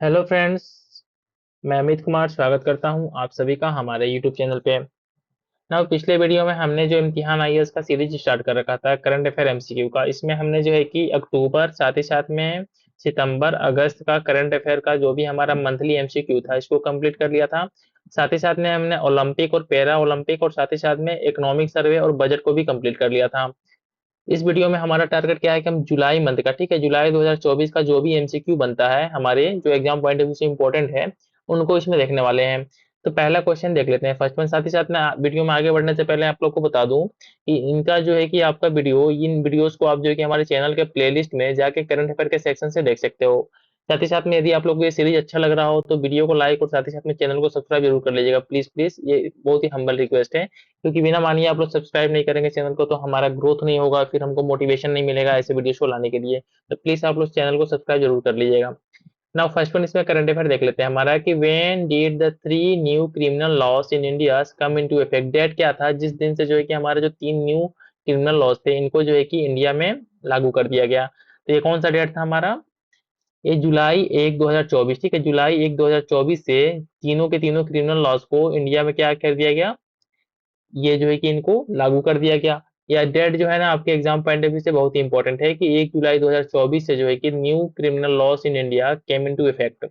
Hello friends. मैं अमित कुमार स्वागत करता हूं आप सभी का हमारे यूट्यूब चैनल पे। ना पिछले वीडियो में हमने जो इम्तिहान आईएएस का सीरीज स्टार्ट कर रखा था करंट अफेयर एमसीक्यू का, इसमें हमने जो है कि अक्टूबर साथ ही साथ में सितंबर अगस्त का करंट अफेयर का जो भी हमारा मंथली एमसीक्यू था इसको कंप्लीट कर लिया था। साथ ही साथ में हमने ओलंपिक और पैरा ओलंपिक और साथ ही साथ में इकोनॉमिक सर्वे और बजट को भी कंप्लीट कर लिया था। इस वीडियो में हमारा टारगेट क्या है कि हम जुलाई मंथ का, ठीक है, जुलाई 2024 का जो भी एमसीक्यू बनता है हमारे जो एग्जाम पॉइंट ऑफ व्यू से इंपॉर्टेंट है उनको इसमें देखने वाले हैं। तो पहला क्वेश्चन देख लेते हैं फर्स्ट वन। साथ ही साथ में वीडियो में आगे बढ़ने से पहले आप लोग को बता दूं कि इनका जो है कि आपका वीडियो, इन वीडियोस को आप जो है कि हमारे चैनल के प्लेलिस्ट में जाके करंट अफेयर के सेक्शन से देख सकते हो। साथ ही साथ में यदि आप लोग को ये सीरीज अच्छा लग रहा हो तो वीडियो को लाइक और साथ ही साथ में चैनल को सब्सक्राइब जरूर कर लीजिएगा, प्लीज प्लीज, ये बहुत ही हम्बल रिक्वेस्ट है। क्योंकि बिना मानिए आप लोग सब्सक्राइब नहीं करेंगे चैनल को तो हमारा ग्रोथ नहीं होगा, फिर हमको मोटिवेशन नहीं मिलेगा ऐसे वीडियो शो लाने के लिए। तो प्लीज आप लोग चैनल को सब्सक्राइब जरूर कर लीजिएगा। नाउ फर्स्ट वन, इसमें करंट अफेयर देख लेते हैं हमारा कि when did the three new criminal laws in India come into effect. Date क्या था जिस दिन से जो है कि हमारे जो तीन न्यू क्रिमिनल लॉस थे इनको जो है कि इंडिया में लागू कर दिया गया। तो ये कौन सा डेट था हमारा? ये जुलाई 1 2024, ठीक है, जुलाई 1 2024 से तीनों के तीनों क्रिमिनल लॉस को इंडिया में क्या कर दिया गया, ये जो है कि इनको लागू कर दिया गया। या डेट जो है ना आपके एग्जाम पॉइंट ऑफ व्यू से बहुत ही इंपॉर्टेंट है कि 1 जुलाई 2024 से जो है कि new criminal laws in India came into effect.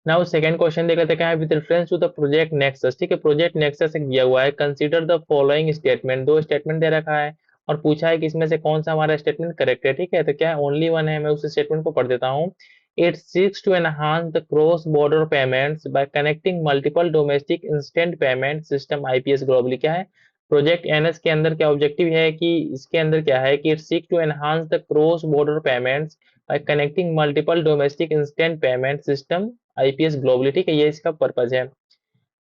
Now second question देख लेते हैं क्या है, with reference to the project Nexus, ठीक है, प्रोजेक्ट नेक्सस एक दिया हुआ है, कंसीडर द फॉलोइंग स्टेटमेंट, दो स्टेटमेंट दे रखा है और पूछा है कि इसमें से कौन सा हमारा स्टेटमेंट करेक्ट है, ठीक है। तो क्या है, ओनली वन है, मैं उस स्टेटमेंट को पढ़ देता हूँ। It seeks to enhance the cross border payments by connecting multiple domestic instant payment system IPS globally. क्या है प्रोजेक्ट एनएस के अंदर, क्या ऑब्जेक्टिव है कि इसके अंदर क्या है कि it seek to enhance the cross border payments by connecting multiple domestic instant payment system IPS globally, ठीक है, ये इसका पर्पज है।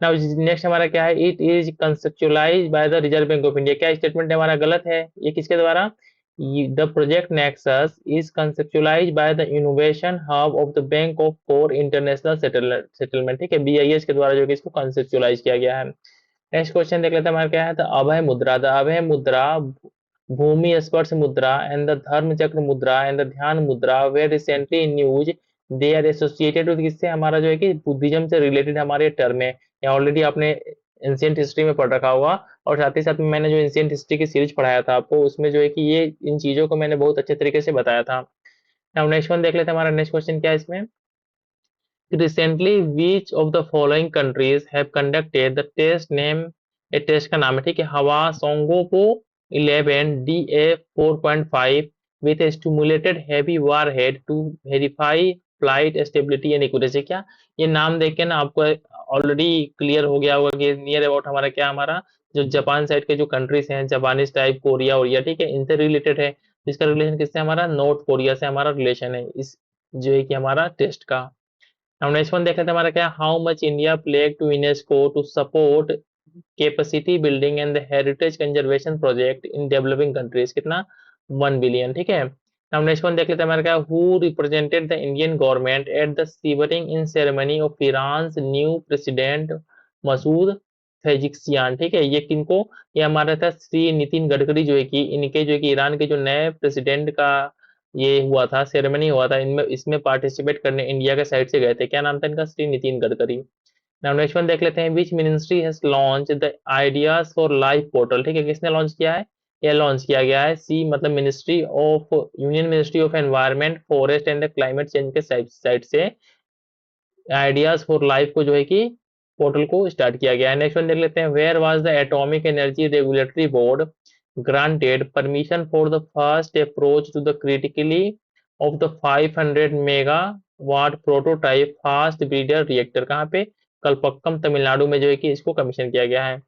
नाउ नेक्स्ट हमारा क्या है, it is conceptualise by the reserve bank of India. क्या स्टेटमेंट हमारा गलत है, ये किसके द्वारा? The project nexus is conceptualise by the innovation hub of the bank of for international settlement, ठीक है, बीआईएस के द्वारा जो कि इसको कंसेप्चुलाइज किया गया है। नेक्स्ट क्वेश्चन देख लेते हैं हमारा क्या है, द अभय मुद्रा, द अभय मुद्रा, भूमि स्पर्श मुद्रा एंड द धर्म चक्र मुद्रा and the Dhyan Mudra were recently in news, they are associated with, किससे हमारा जो है कि बुद्धिज्म से रिलेटेड हमारे टर्म है। या ऑलरेडी आपने एंशियंट हिस्ट्री में पढ़ रखा होगा और साथ ही साथ में मैंने जो एंशियंट हिस्ट्री की सीरीज पढ़ाया था आपको उसमें जो है कि ये इन चीजों को मैंने बहुत अच्छे तरीके से बताया था। अब नेक्स्ट वन देख लेते हैं हमारा नेक्स्ट क्वेश्चन क्या है इसमें। Recently which of the following countries have conducted the test name, a test का नाम है, ठीक है, हवा सोंगोपो 11 DA 4.5 with stimulated heavy warhead to verify flight stability and accuracy. क्या ये नाम देख के ना आपको ऑलरेडी क्लियर हो गया होगा कि नियर अबाउट हमारा क्या, हमारा जो जापान साइड के जो कंट्रीज हैं, जापानीज टाइप, कोरिया और ठीक है, इनसे रिलेटेड है। इसका रिलेशन किससे, हमारा नॉर्थ कोरिया से हमारा रिलेशन है इस जो है कि हमारा टेस्ट का। अब नेक्स्ट वन देख लेते हैं हमारा क्या, how much India pledge to UNESCO to support capacity building and the heritage conservation project in developing countries. कितना? 1 बिलियन, ठीक है। अब नेक्स्ट वन देख लेते हैं हमारा क्या, who represented the Indian government at the swearing in ceremony of Iran new president Masoud Pezeshkian, ठीक है, ये किनको, ये हमारा था श्री नितिन गडकरी जो है कि इनके जो है कि ईरान के जो नए प्रेसिडेंट का ये हुआ था, सेरेमनी हुआ था, इनमें इसमें पार्टिसिपेट करने इंडिया के साइड से गए थे। क्या नाम था इनका? Shri Nitin Gadkari. Now next one देख लेते हैं, which ministry has launch the ideas for life portal, ठीक है, किसने लॉन्च किया है? यह लॉन्च किया गया है सी मतलब ministry of union ministry of environment forest and climate change के साइड से आइडियाज फॉर लाइफ को जो है कि पोर्टल को स्टार्ट किया गया है। नेक्स्ट वन देख लेते हैं, where was the atomic energy regulatory board granted permission for the first approach to the critically of the 500 megawatt prototype fast breeder reactor, कहाँ पे? कलपक्कम तमिलनाडु में जो है कि इसको कमीशन किया गया है।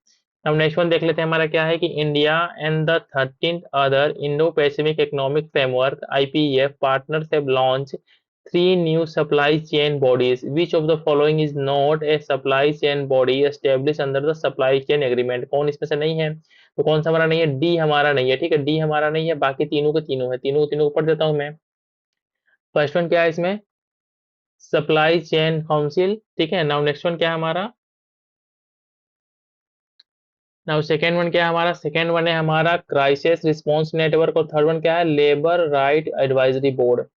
अब नेक्स्ट वन देख लेते हैं हमारा क्या है कि India and the 13th other Indo Pacific economic framework IPEF partners have launch three new supply chain bodies. Which of the following is not a supply chain body established under the supply chain agreement? कौन इसमें से नहीं है? तो कौन सा हमारा नहीं है? डी हमारा नहीं है, ठीक है, डी हमारा नहीं है, बाकी तीनों के तीनों है, तीनों तीनों को पढ़ देता हूं मैं। फर्स्ट वन क्या है इसमें? सप्लाई चेन काउंसिल, ठीक है। नाउ नेक्स्ट वन क्या है हमारा? नाउ सेकेंड वन क्या है हमारा? सेकेंड वन है हमारा क्राइसिस रिस्पांस नेटवर्क और थर्ड वन क्या है? Labour right advisory board.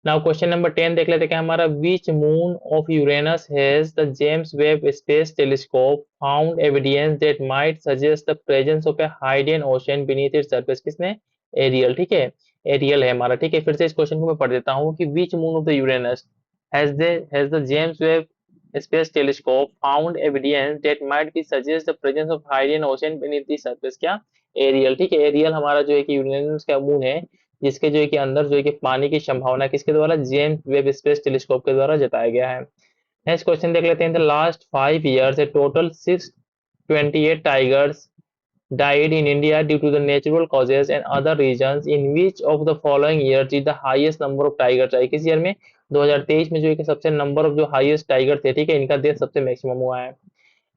Now question number 10 देख लेते हैं कि हमारा which moon of Uranus has the James Webb space telescope found evidence that might suggest the presence of a hidden ocean beneath its surface. किसने? Ariel. ठीक है, aerial है हमारा। ठीक है, फिर से इस क्वेश्चन को मैं पढ़ देता हूँ कि which moon of the Uranus has the James Webb space telescope found evidence that might be suggest the presence of hidden ocean beneath the surface. क्या? एरियल। ठीक है, एरियल हमारा जो है कि यूरेनस का मून है, जिसके जो है कि अंदर जो है कि पानी की संभावना किसके द्वारा? जेम्स वेब स्पेस टेलीस्कोप के द्वारा जताया गया है। नेक्स्ट क्वेश्चन देख लेते हैं। The last 5 years A total 628 tigers died in India due to the natural causes and other reasons. In which of the following years did the highest number of tigers die? किस year में? 2023 में जो है कि सबसे number of जो highest tiger थे, ठीक है, इनका डेथ सबसे मैक्सिमम हुआ है।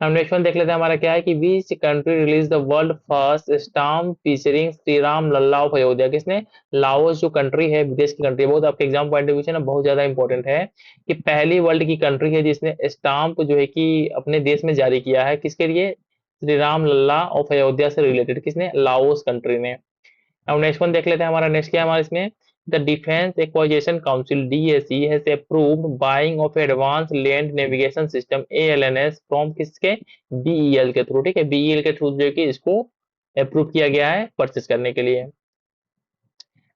हम नेक्स्ट वन देख लेते हैं, हमारा क्या है कि which country release the world first stamp featuring Shri Ram Lalla of Ayodhya. किसने? लाओस जो कंट्री है, विदेश की कंट्री, बहुत आपके एग्जाम पॉइंट ऑफ व्यू से ना बहुत ज्यादा इंपॉर्टेंट है कि पहली वर्ल्ड की कंट्री है जिसने स्टाम्प जो है कि अपने देश में जारी किया है। किसके लिए? श्री राम लल्ला ऑफ अयोध्या से रिलेटेड। किसने? लाओस कंट्री ने। अब नेक्स्ट वन देख लेते हैं, हमारा नेक्स्ट क्या है हमारा इसमें। The defence acquisition council DAC has approved buying of advance land navigation system ALNS from किसके? बीईएल के थ्रू। ठीक है, बीईएल के थ्रू जो है कि इसको अप्रूव किया गया है परचेस करने के लिए।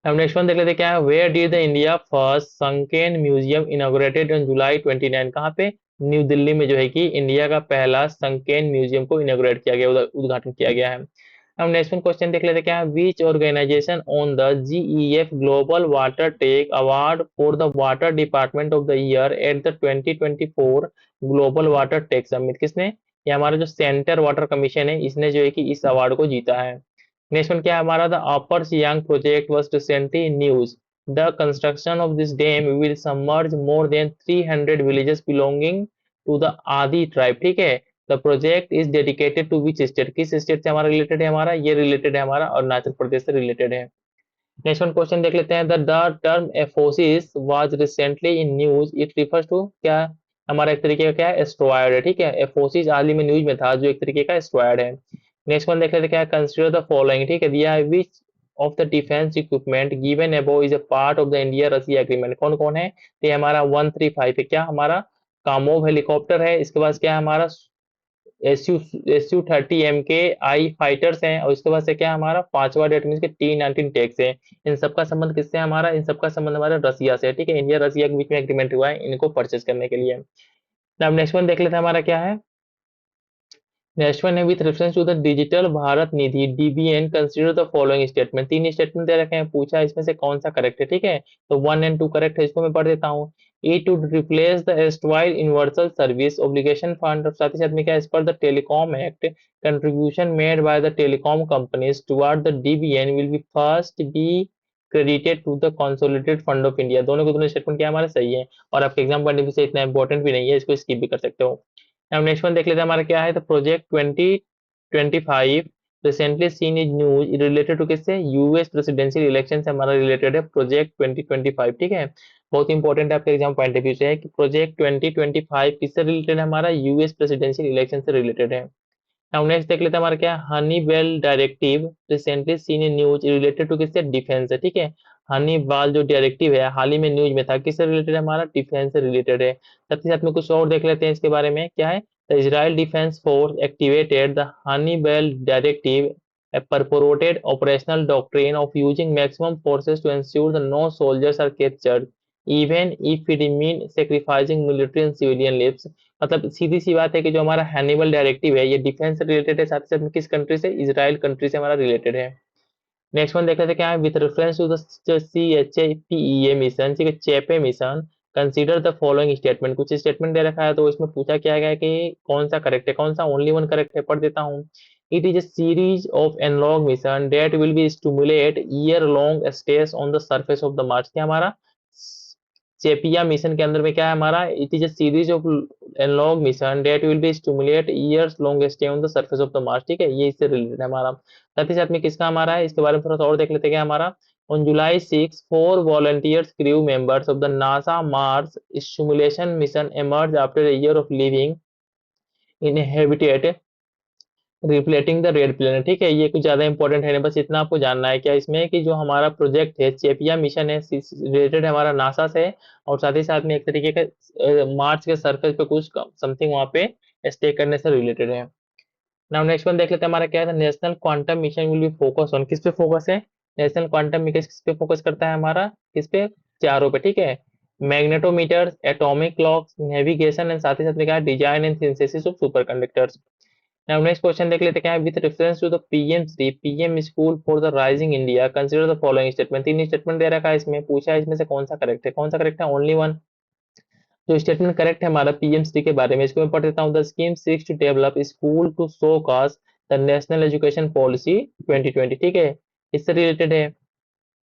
अब नेक्स्ट वन देख लेते हैं क्या है। Where did the India first sunken museum inaugurated on July 29? कहाँ पे? न्यू दिल्ली में जो है कि इंडिया का पहला संकेन म्यूजियम को इनॉग्रेट किया गया, उद्घाटन किया गया है। अब नेक्स्ट क्वेश्चन देख लेते हैं क्या है। Which organisation on the GEF global water tech award for the water department of the year at the 2024 global water tech summit. किसने? ये हमारा जो सेंटर वाटर कमीशन है, इसने जो है कि इस अवार्ड को जीता है। नेक्स्ट वन क्या है हमारा। The upper Siang project was recently news the construction of this dam will submerge more than 300 villages belonging to the Adi tribe. ठीक है, the project is dedicated to which state? किस स्टेट से हमारा रिलेटेड है? हमारा ये रिलेटेड है हमारा अरुणाचल प्रदेश से रिलेटेड है। नेक्स्ट वन क्वेश्चन देख लेते हैं। The term Apophis was recently in news, it refers to क्या? हमारा एक तरीके का क्या है? एस्ट्रॉयड है। ठीक है, एफोसिस हाल ही में न्यूज में था, जो एक तरीके का एस्ट्रॉयड है। नेक्स्ट वन देख लेते हैं क्या है। Consider the following. ठीक है, दिया है which of the defence equipment given above is a part of the India Russia agreement. कौन कौन है? तो ये हमारा 135 है। क्या हमारा? कामोव हेलीकॉप्टर है। इसके बाद क्या है हमारा? SU-30 के आई फाइटर्स हैं। और इसके बाद से क्या है हमारा? पांचवा डेट मीन के T-19 टैक्स है। इन सबका संबंध किससे है हमारा? इन सबका संबंध हमारा रसिया से है। ठीक है, इंडिया रसिया के बीच में एग्रीमेंट हुआ है इनको परचेस करने के लिए। अब नेक्स्ट वन देख लेते हैं हमारा क्या है। नेक्स्ट वन है with reference to the digital Bharat Nidhi DBN consider the following statement. तीन स्टेटमेंट दे रखे हैं, पूछा इसमें से कौन सा करेक्ट है। ठीक है, तो 1 और 2 करेक्ट है, इसको मैं पढ़ देता हूँ। E to replace the erstwhile universal service obligation fund, साथ ही साथ में क्या, एज पर the telecom act contribution made by the telecom companies toward the DBN will be first be credited to the consolidated fund of India. दोनों के दोनों statement क्या हमारे सही है, और आपके एग्जाम पॉइंट ऑफ व्यू से इतना इंपॉर्टेंट भी नहीं है, इसको स्किप भी कर सकते हो। अब नेक्स्ट वन देख लेते हैं हमारा क्या है। तो project 2025 recently seen is news related to किससे? यूएस प्रेसिडेंशियल इलेक्शन से हमारा रिलेटेड है प्रोजेक्ट 2025। ठीक है, बहुत इंपॉर्टेंट है आपके एग्जाम पॉइंट ऑफ व्यू से है कि प्रोजेक्ट 2025 किससे रिलेटेड है? हमारा यूएस प्रेसिडेंशियल इलेक्शन से रिलेटेड है। नाउ नेक्स्ट देख लेते हैं हमारा क्या, honey bell directive recently seen in news related to किससे? डिफेंस है। ठीक है, हनी बाल जो डायरेक्टिव है हाल ही में न्यूज में था, किससे रिलेटेड है? हमारा डिफेंस से रिलेटेड है। साथ ही साथ में कुछ और देख लेते हैं इसके बारे में क्या है। The Israel defence force activated the honey bell directive a purported operational doctrine of using maximum forces to ensure that no soldiers are captured even if it mean sacrificing military and civilian lives। मतलब सीधी सी बात है कि जो हमारा Hannibal directive है ये defence से related है, साथ ही साथ में किस कंट्री से? इजराइल कंट्री से हमारा रिलेटेड है। नेक्स्ट वन देख लेते हैं क्या है। With reference to the CHAPEA mission, ठीक है, CHAPEA mission, consider the following statement. कुछ स्टेटमेंट दे रखा है तो इसमें पूछा क्या गया कि कौन सा करेक्ट है, कौन सा ओनली वन करेक्ट है, पढ़ देता हूँ। It is a series of analog mission that will be stimulate year long stays on the surface of the Mars। क्या हमारा चेपिया मिशन के अंदर में क्या है हमारा? It is a series of analog mission that will be stimulate years long stay on the surface of the Mars। ठीक है, ये इससे रिलेटेड है हमारा। साथ ही साथ में किसका हमारा है, इसके बारे में थोड़ा सा और देख लेते हैं। हमारा on July 6 4 volunteers crew members of the NASA Mars simulation mission emerged after a year of living in a habitat replicating the red planet, ठीक है। ये कुछ ज्यादा इंपॉर्टेंट है नहीं, बस इतना आपको जानना है क्या इसमें कि जो हमारा प्रोजेक्ट है चेपिया मिशन है, रिलेटेड हमारा नासा से, और साथ ही साथ में एक तरीके का मार्स के सरफेस पे कुछ समथिंग वहां पे स्टे करने से रिलेटेड है। नाउ नेक्स्ट वन देख लेते हैं हमारा क्या है, national quantum mission will be focus on, किस पे फोकस है? नेशनल क्वांटम मिशन किस पे फोकस करता है हमारा, किस पे? चारों पे, ठीक है। Magnetometers, atomic clocks, navigation and साथ ही साथ में क्या है, design and synthesis of superconductors. Now next question देख लेते हैं क्या है, विद रेफरेंस टू द पीएम3 PM school for the rising India consider the following statement, तीन स्टेटमेंट दे रखा है इसमें, पूछा है इसमें से कौन सा करेक्ट है, कौन सा करेक्ट है, ओनली वन। जो स्टेटमेंट करेक्ट है हमारा पीएम3 के बारे में, इसको मैं पढ़ देता हूँ। The scheme seeks to develop school to showcase the national education policy 2020, ठीक है, इससे रिलेटेड है।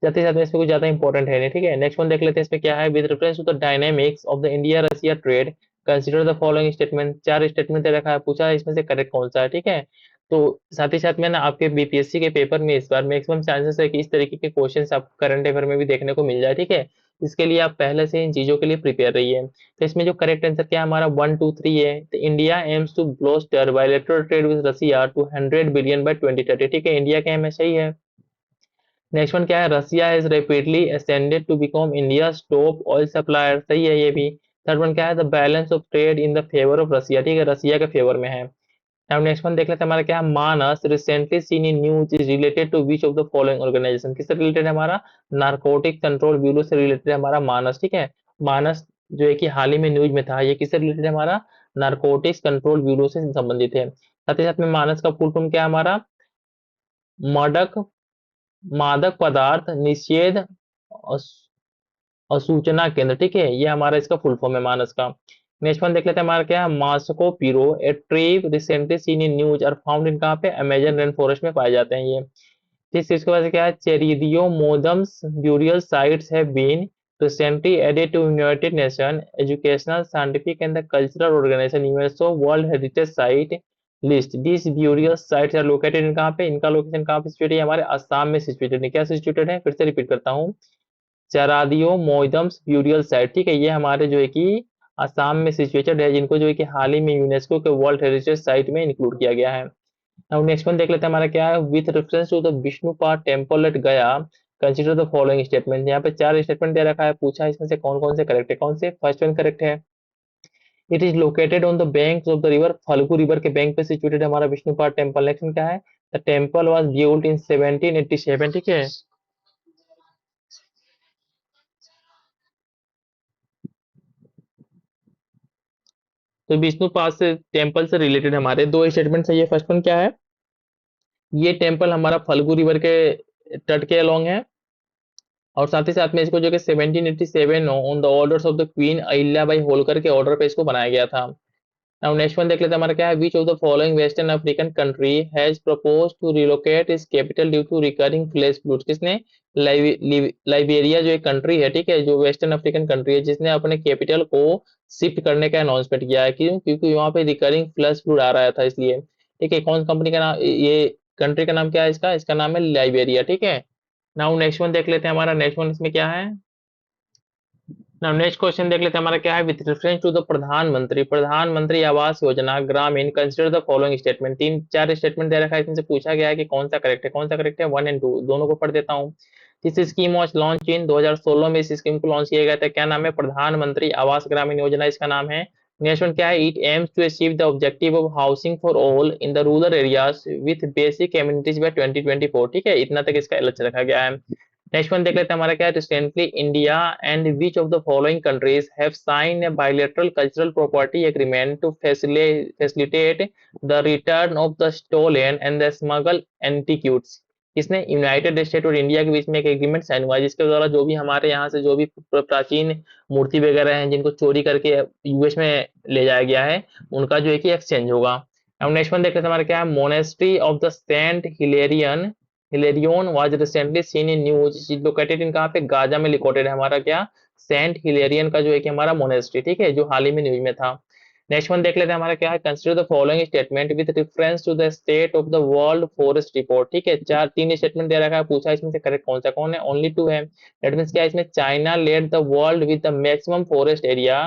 साथ ही साथ में इसमें कुछ ज्यादा इंपॉर्टेंट है नहीं, ठीक है। नेक्स्ट वन देख लेते हैं इसमें क्या है, with reference to the dynamics of the India Russia trade consider the following statement, चार स्टेटमेंट दे रखा है, पूछा है इसमें से करेक्ट कौन सा है, ठीक है। तो साथ ही साथ में ना आपके बीपीएससी के पेपर में इस बार मैक्सिमम चांसेस है कि इस तरीके के क्वेश्चंस आप करंट अफेयर में भी देखने को मिल जाए, ठीक है। इसके लिए आप पहले से इन चीजों के लिए प्रिपेयर रहिए। तो इसमें जो करेक्ट आंसर क्या है हमारा, 1 2 3 है। तो India aims to bolster bilateral trade with Russia to 100 billion by 2030, ठीक है, इंडिया के एम है, सही है। नेक्स्ट वन क्या है, Russia has rapidly ascended to become India top oil supplier, सही है ये भी। थर्ड वन क्या है, the balance of trade in the favour of Russia, ठीक है, रसिया के फेवर में है। अब नेक्स्ट वन देख लेते हैं हमारा क्या है, MANAS recently seen in news is related to which of the following organisation, किससे रिलेटेड है हमारा, नारकोटिक कंट्रोल ब्यूरो से रिलेटेड है हमारा मानस, ठीक है। मानस जो है कि हाल ही में न्यूज में था, ये किससे रिलेटेड है हमारा, नारकोटिक्स कंट्रोल ब्यूरो से संबंधित है। साथ ही साथ में मानस का फुल फॉर्म क्या है हमारा, मडक मादक पदार्थ निषेध असूचना केंद्र, ठीक है, ये हमारा इसका फुल फॉर्म है मानस का। नेक्स्ट वन देख लेते हैं हमारा क्या है, Moscow Piro a tree recently seen in news और फाउंड इन कहाँ पे, अमेजन रेन फॉरेस्ट में पाए जाते हैं ये। जिस चीज के वजह क्या है, Charaideo Moidams burial sites have been recently added to united nation educational scientific and the cultural organisation UNESCO world heritage site list. This burial sites are located in कहाँ पे, इनका लोकेशन कहाँ पे सिचुएटेड है, हमारे असम में सिचुएटेड है। क्या सिचुएटेड है, फिर से रिपीट करता हूँ, चरादियो मोइदम्स ब्यूरियल साइट, ठीक है, ये हमारे जो है कि असम में सिचुएटेड है, जिनको जो है कि हाल ही में यूनेस्को के वर्ल्ड हेरिटेज साइट में इंक्लूड किया गया है। अब नेक्स्ट वन देख लेते हैं हमारा क्या है, with reference to the Vishnupad temple at Gaya consider the following statement, यहाँ पे चार स्टेटमेंट दे रखा है, पूछा है इसमें से कौन कौन से करेक्ट है, कौन से, फर्स्ट वन करेक्ट है, it is located on the bank of the river, Falgu river के बैंक पे सिचुएटेड हमारा विष्णुपाद टेम्पल। नेक्स्ट क्या है, the temple was built in 1787, ठीक है। तो विष्णुपाद से टेम्पल से रिलेटेड हमारे दो स्टेटमेंट है, ये फर्स्ट वन क्या है, ये टेम्पल हमारा फल्गु रिवर के तट के अलोंग है, और साथ ही साथ में इसको जो कि 1787 on the orders of the queen Ahilya Bai Holkar के ऑर्डर पे इसको बनाया गया था। नाउ नेक्स्ट वन देख लेते हैं हमारा क्या है, which of the following western African country has propose to relocate is capital due to recurring flash flood, किसने, लाइबेरिया जो एक कंट्री है, ठीक है, जो वेस्टर्न अफ्रीकन कंट्री है, जिसने अपने कैपिटल को शिफ्ट करने का अनाउंसमेंट किया है, क्यों, क्योंकि वहां पे रिकरिंग फ्लैश फ्लूड आ रहा था इसलिए, ठीक है। कौन कंपनी का नाम, ये कंट्री का नाम क्या है, इसका इसका नाम है लाइबेरिया, ठीक है। नाउ नेक्स्ट वन देख लेते हैं हमारा, नेक्स्ट वन इसमें क्या है, नाउ नेक्स्ट क्वेश्चन देख लेते हैं हमारा क्या है, विद रेफरेंस टू द प्रधानमंत्री आवास योजना ग्रामीण कंसीडर द फॉलोइंग स्टेटमेंट, तीन चार स्टेटमेंट दे रखा है, इसमें से पूछा गया है कि कौन सा करेक्ट है, कौन सा करेक्ट है, वन एंड टू दोनों को पढ़ देता हूँ। This scheme was launch in 2016 में इस स्कीम को लॉन्च किया गया था, क्या नाम है, प्रधानमंत्री आवास ग्रामीण योजना इसका नाम है। नेक्स्ट वन क्या है, it aims to achieve the objective of housing for all in the rural areas with basic amenities by 2024, ठीक है, इतना तक इसका लक्ष्य रखा गया है। नेक्स्ट वन देख लेते हैं हमारा क्या है, recently India and which of the following countries have sign a bilateral cultural property agreement to facilitate the return of the stolen and the smuggle antiquities, इसने यूनाइटेड स्टेट और इंडिया के बीच में एक एग्रीमेंट साइन हुआ है, जिसके द्वारा जो भी हमारे यहाँ से जो भी प्राचीन मूर्ति वगैरह हैं जिनको चोरी करके यूएस में ले जाया गया है, उनका जो है कि एक्सचेंज होगा। अब नेक्स्ट वन देख लेते हैं हमारा क्या है, monastery of the saint Hilarion Hilarion was recently seen in news located in कहाँ पे, गाजा में लोकेटेड है हमारा क्या, सेंट हिलेरियन का जो है कि हमारा मोनेस्ट्री, ठीक है, जो हाल ही में न्यूज में था। नेक्स्ट वन देख लेते हैं हमारा क्या है, consider the following statement with reference to the state of the world forest report, ठीक है, चार तीन स्टेटमेंट दे रखा है, पूछा इसमें से करेक्ट कौन सा, कौन है, ओनली टू है। दैट मींस क्या है, इसमें China led the world with the maximum forest area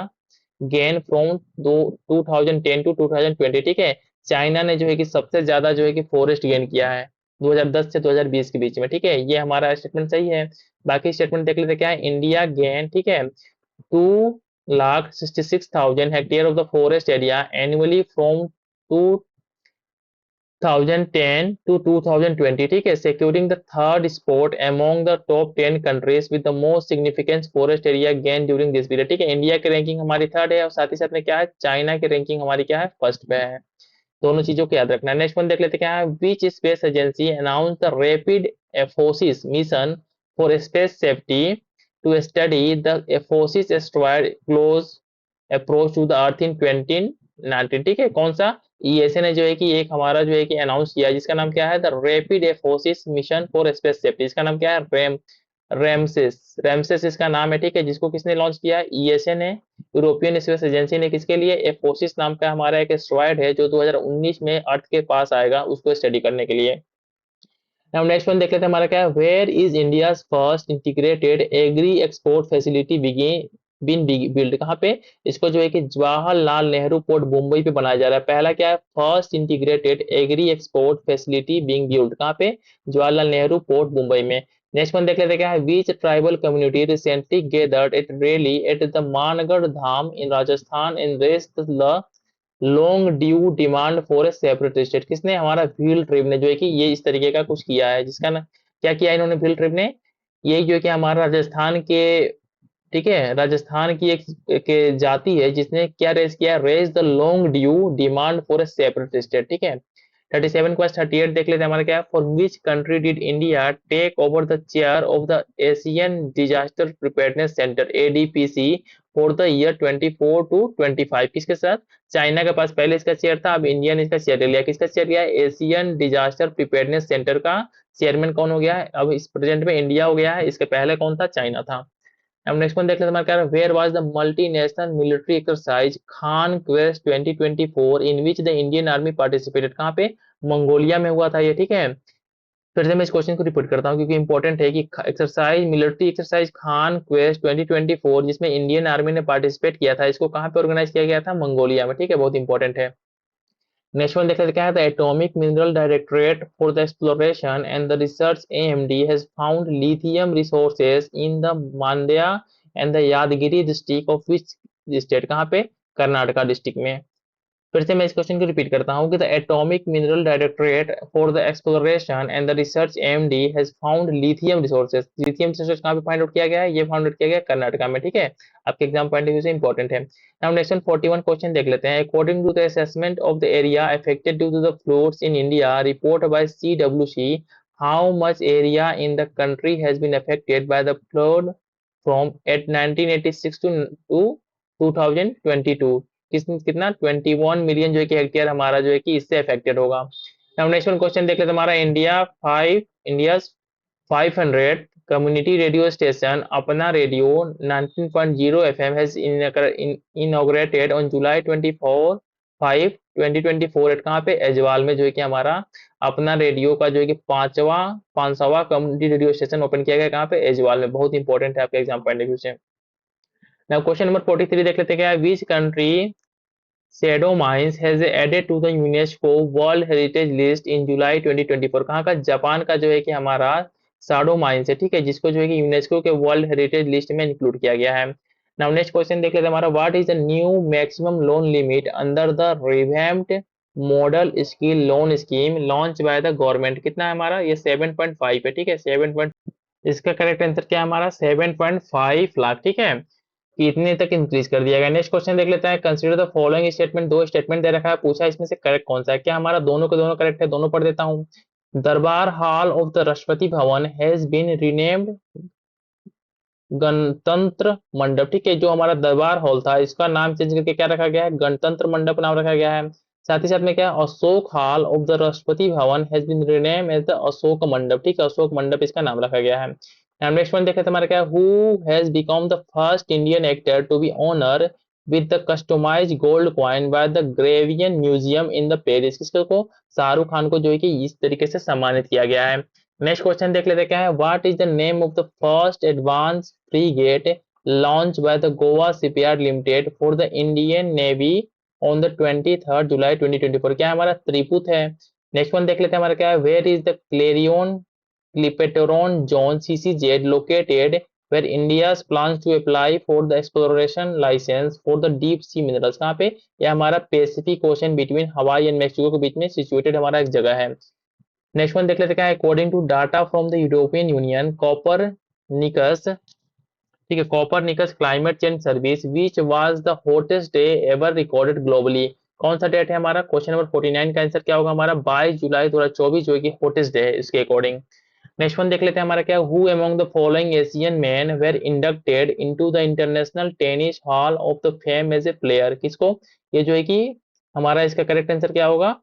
gain from 2010 to 2020, ठीक है, चाइना ने जो है कि सबसे ज्यादा जो है कि फॉरेस्ट गेन किया है 2010 से 2020 के बीच में, ठीक है। ये हमारा स्टेटमेंट सही है। बाकी स्टेटमेंट देख लेते हैं क्या है। इंडिया गेन, ठीक है, 2,66,000 hectare of the forest area annually from 2010 to 2020, ठीक है, securing the third spot among the top 10 countries with the most significant forest area gain during this period, ठीक है। इंडिया की रैंकिंग हमारी थर्ड है और साथ ही साथ में क्या है, चाइना की रैंकिंग हमारी क्या है, फर्स्ट पे है। दोनों चीजों को याद रखना है। नेक्स्ट वन देख लेते क्या है। Which space agency announce the rapid Apophis mission for space safety to study the Apophis asteroid close approach to the earth in 2019, ठीक है। कौन सा, ईएसए ने जो है कि एक हमारा जो है कि अनाउंस किया, जिसका नाम क्या है, the rapid Apophis mission for space safety. इसका नाम क्या है, रेमसेस, रेमसेस इसका नाम है, ठीक है। जिसको किसने लॉन्च किया, ईएसए ने, यूरोपियन स्पेस एजेंसी ने। किसके लिए, एफोसिस नाम का हमारा एक एस्ट्रॉयड है जो 2019 में अर्थ के पास आएगा, उसको स्टडी करने के लिए। नाउ नेक्स्ट वन देख लेते हैं हमारा क्या है। Where is India first integrated agri export facility been build, कहाँ पे, इसको जो है कि जवाहरलाल नेहरू पोर्ट मुंबई पे बनाया जा रहा है। पहला क्या है, first integrated agri export facility being build, कहाँ पे, जवाहरलाल नेहरू पोर्ट मुंबई में। नेक्स्ट वन देख लेते हैं क्या है। Which tribal community recently gathered at rally at the Mangarh Dham in Rajasthan in rest the long due demand for a separate state. किसने, हमारा भील ट्रिब ने जो है कि ये इस तरीके का कुछ किया है, जिसका ना क्या किया इन्होंने, भील ट्रिब ने, ये जो है कि हमारा राजस्थान के, ठीक है, राजस्थान की एक के जाति है जिसने क्या रेज किया, raise the long due demand for a separate state, ठीक है। 37 क्वेश्चन 38 देख लेते हैं हमारा क्या है। For which country did India take over the chair of the Asian disaster preparedness centre ADPC for the year 24 to 25, किसके साथ, चाइना के पास पहले इसका चेयर था, अब इंडिया ने इसका चेयर ले लिया। किसका चेयर लिया, एशियन डिजास्टर प्रिपेयरनेस सेंटर का चेयरमैन कौन हो गया है, अब इस प्रेजेंट में इंडिया हो गया है, इसके पहले कौन था, चाइना था। अब नेक्स्ट वन देख लेते हैं हमारा क्या है। Where was the multinational military exercise Khaan quest 2024 in which the Indian army participated, कहाँ पे, मंगोलिया में हुआ था ये, ठीक है। फिर से मैं इस क्वेश्चन को रिपीट करता हूँ क्योंकि इंपॉर्टेंट है कि exercise, military exercise Khaan quest 2024 जिसमें इंडियन आर्मी ने पार्टिसिपेट किया था, इसको कहाँ पे ऑर्गेनाइज किया गया था, मंगोलिया में, ठीक है, बहुत इंपॉर्टेंट है। नेक्स्ट वन देख लेते हैं क्या है। The atomic mineral directorate for the exploration and the research AMD has found lithium resources in the Mandya and the Yadagiri district of which state, कहाँ पे, कर्नाटका डिस्ट्रिक्ट में। फिर से मैं इस क्वेश्चन को रिपीट करता हूँ कि the atomic mineral directorate for the exploration and the research AMD has found lithium resources, lithium resources कहाँ पे फाइंड आउट किया गया है, ये फाउंड आउट किया गया है कर्नाटका में, ठीक है। आपके एग्जाम पॉइंट ऑफ व्यू से इंपॉर्टेंट है। नाउ नेक्स्ट 41 क्वेश्चन देख लेते हैं। According to the assessment of the area affected due to the floods in India report by CWC, how much area in the country has been affected by the flood from at 1986 to 2022, कितना 21 million जो है कि hectare हमारा जो है कि इससे affected होगा। नाउ नेक्स्ट वन क्वेश्चन देख लेते हैं हमारा। इंडिया 500 कम्युनिटी रेडियो स्टेशन अपना radio 19.0 FM has inaugurated on July 24 5 2024 at, कहाँ पे, एजवाल में जो है कि हमारा अपना रेडियो का जो है कि 5वां कम्युनिटी रेडियो स्टेशन ओपन किया गया, कहाँ पे, एजवाल में। बहुत इंपॉर्टेंट है आपके एग्जाम पॉइंट ऑफ व्यू से। नाउ क्वेश्चन नंबर 43 देख लेते हैं क्या है। Which country Shadow Mines has added to the UNESCO World Heritage List in July 2024, कहाँ का, जापान का जो है कि हमारा शैडो माइंस है, ठीक है, जिसको जो है कि यूनेस्को के वर्ल्ड हेरिटेज लिस्ट में इंक्लूड किया गया है। नाउ नेक्स्ट क्वेश्चन देख लेते हैं हमारा। What is the new maximum loan limit under the revamped model skill loan scheme launch by the government, कितना है हमारा, ये 7.5 है, ठीक है, 7. इसका करेक्ट आंसर क्या है हमारा, 7.5 लाख, ठीक है, कि इतने तक इंक्रीज कर दिया गया। नेक्स्ट क्वेश्चन देख लेते हैं। कंसीडर द फॉलोइंग स्टेटमेंट, दो स्टेटमेंट दे रखा है, पूछा इसमें से करेक्ट कौन सा है, क्या हमारा दोनों के दोनों करेक्ट है, दोनों पढ़ देता हूँ। दरबार hall of the Rashtrapati Bhavan has been renamed गणतंत्र मंडप, ठीक है, जो हमारा दरबार हॉल था इसका नाम चेंज करके क्या रखा गया है, गणतंत्र मंडप नाम रखा गया है। साथ ही साथ में क्या, Ashok hall of the Rashtrapati Bhavan has been rename as the Ashok Mandap, ठीक है, अशोक मंडप इसका नाम रखा गया है। नेक्स्ट वन देखे हमारा क्या, who has become the first Indian actor to be honour with the customised gold coin by the Grevin museum in the Paris, किसको, शाहरुख खान को जो है कि इस तरीके से सम्मानित किया गया है। नेक्स्ट क्वेश्चन देख लेते क्या है। What is the name of the first advance freight launch by the Goa shipyard limited for the Indian navy on the 23 जुलाई 2024। क्या हमारा त्रिपुत है। नेक्स्ट वन देख लेते हैं हमारा क्या है, where is the Clarion Clipperton zone CCZ लोकेटेड where India plans to apply for the exploration license for the deep sea minerals। कहाँ पे, यह हमारा पैसिफिक ओशन बिटवीन हवाई एंड मैक्सिको के बीच में सिचुएटेड हमारा एक जगह है। नेक्स्ट वन देख लेते हैं क्या है, according to data from the European union Copernicus, ठीक है, Copernicus climate change service, which was the hottest day ever recorded globally. कौन सा डेट है हमारा, क्वेश्चन नंबर 49 का आंसर क्या होगा हमारा, 22 जुलाई 2024 जो कि हॉटेस्ट डे है इसके अकॉर्डिंग। नेक्स्ट वन देख लेते हैं हमारा क्या, who among the following Asian man were inducted into the international tennis hall of the fame as a player. किसको, ये जो है कि हमारा इसका करेक्ट आंसर क्या होगा,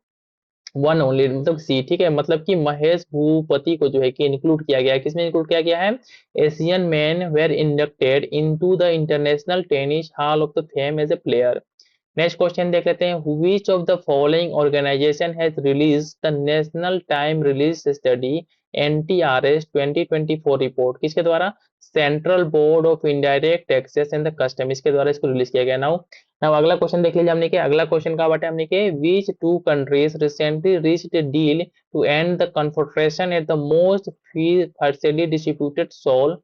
वन ओनली, मतलब सी, ठीक है, मतलब कि महेश भूपति को जो है कि इंक्लूड किया गया है। किसमें इंक्लूड किया गया है, Asian man were inducted into the international tennis hall of the fame as a player. Next question देख लेते हैं, which of the following organization has released the national time release study NTRS 2024 report। किसके द्वारा, central board of indirect taxes and the custom, इसके द्वारा इसको release किया गया। नाउ नाउ अगला क्वेश्चन देख लीजिए हमने के, अगला क्वेश्चन का बाटे हमने के, which two countries recently reached a deal to end the confrontation at the most fiercely disputed shoal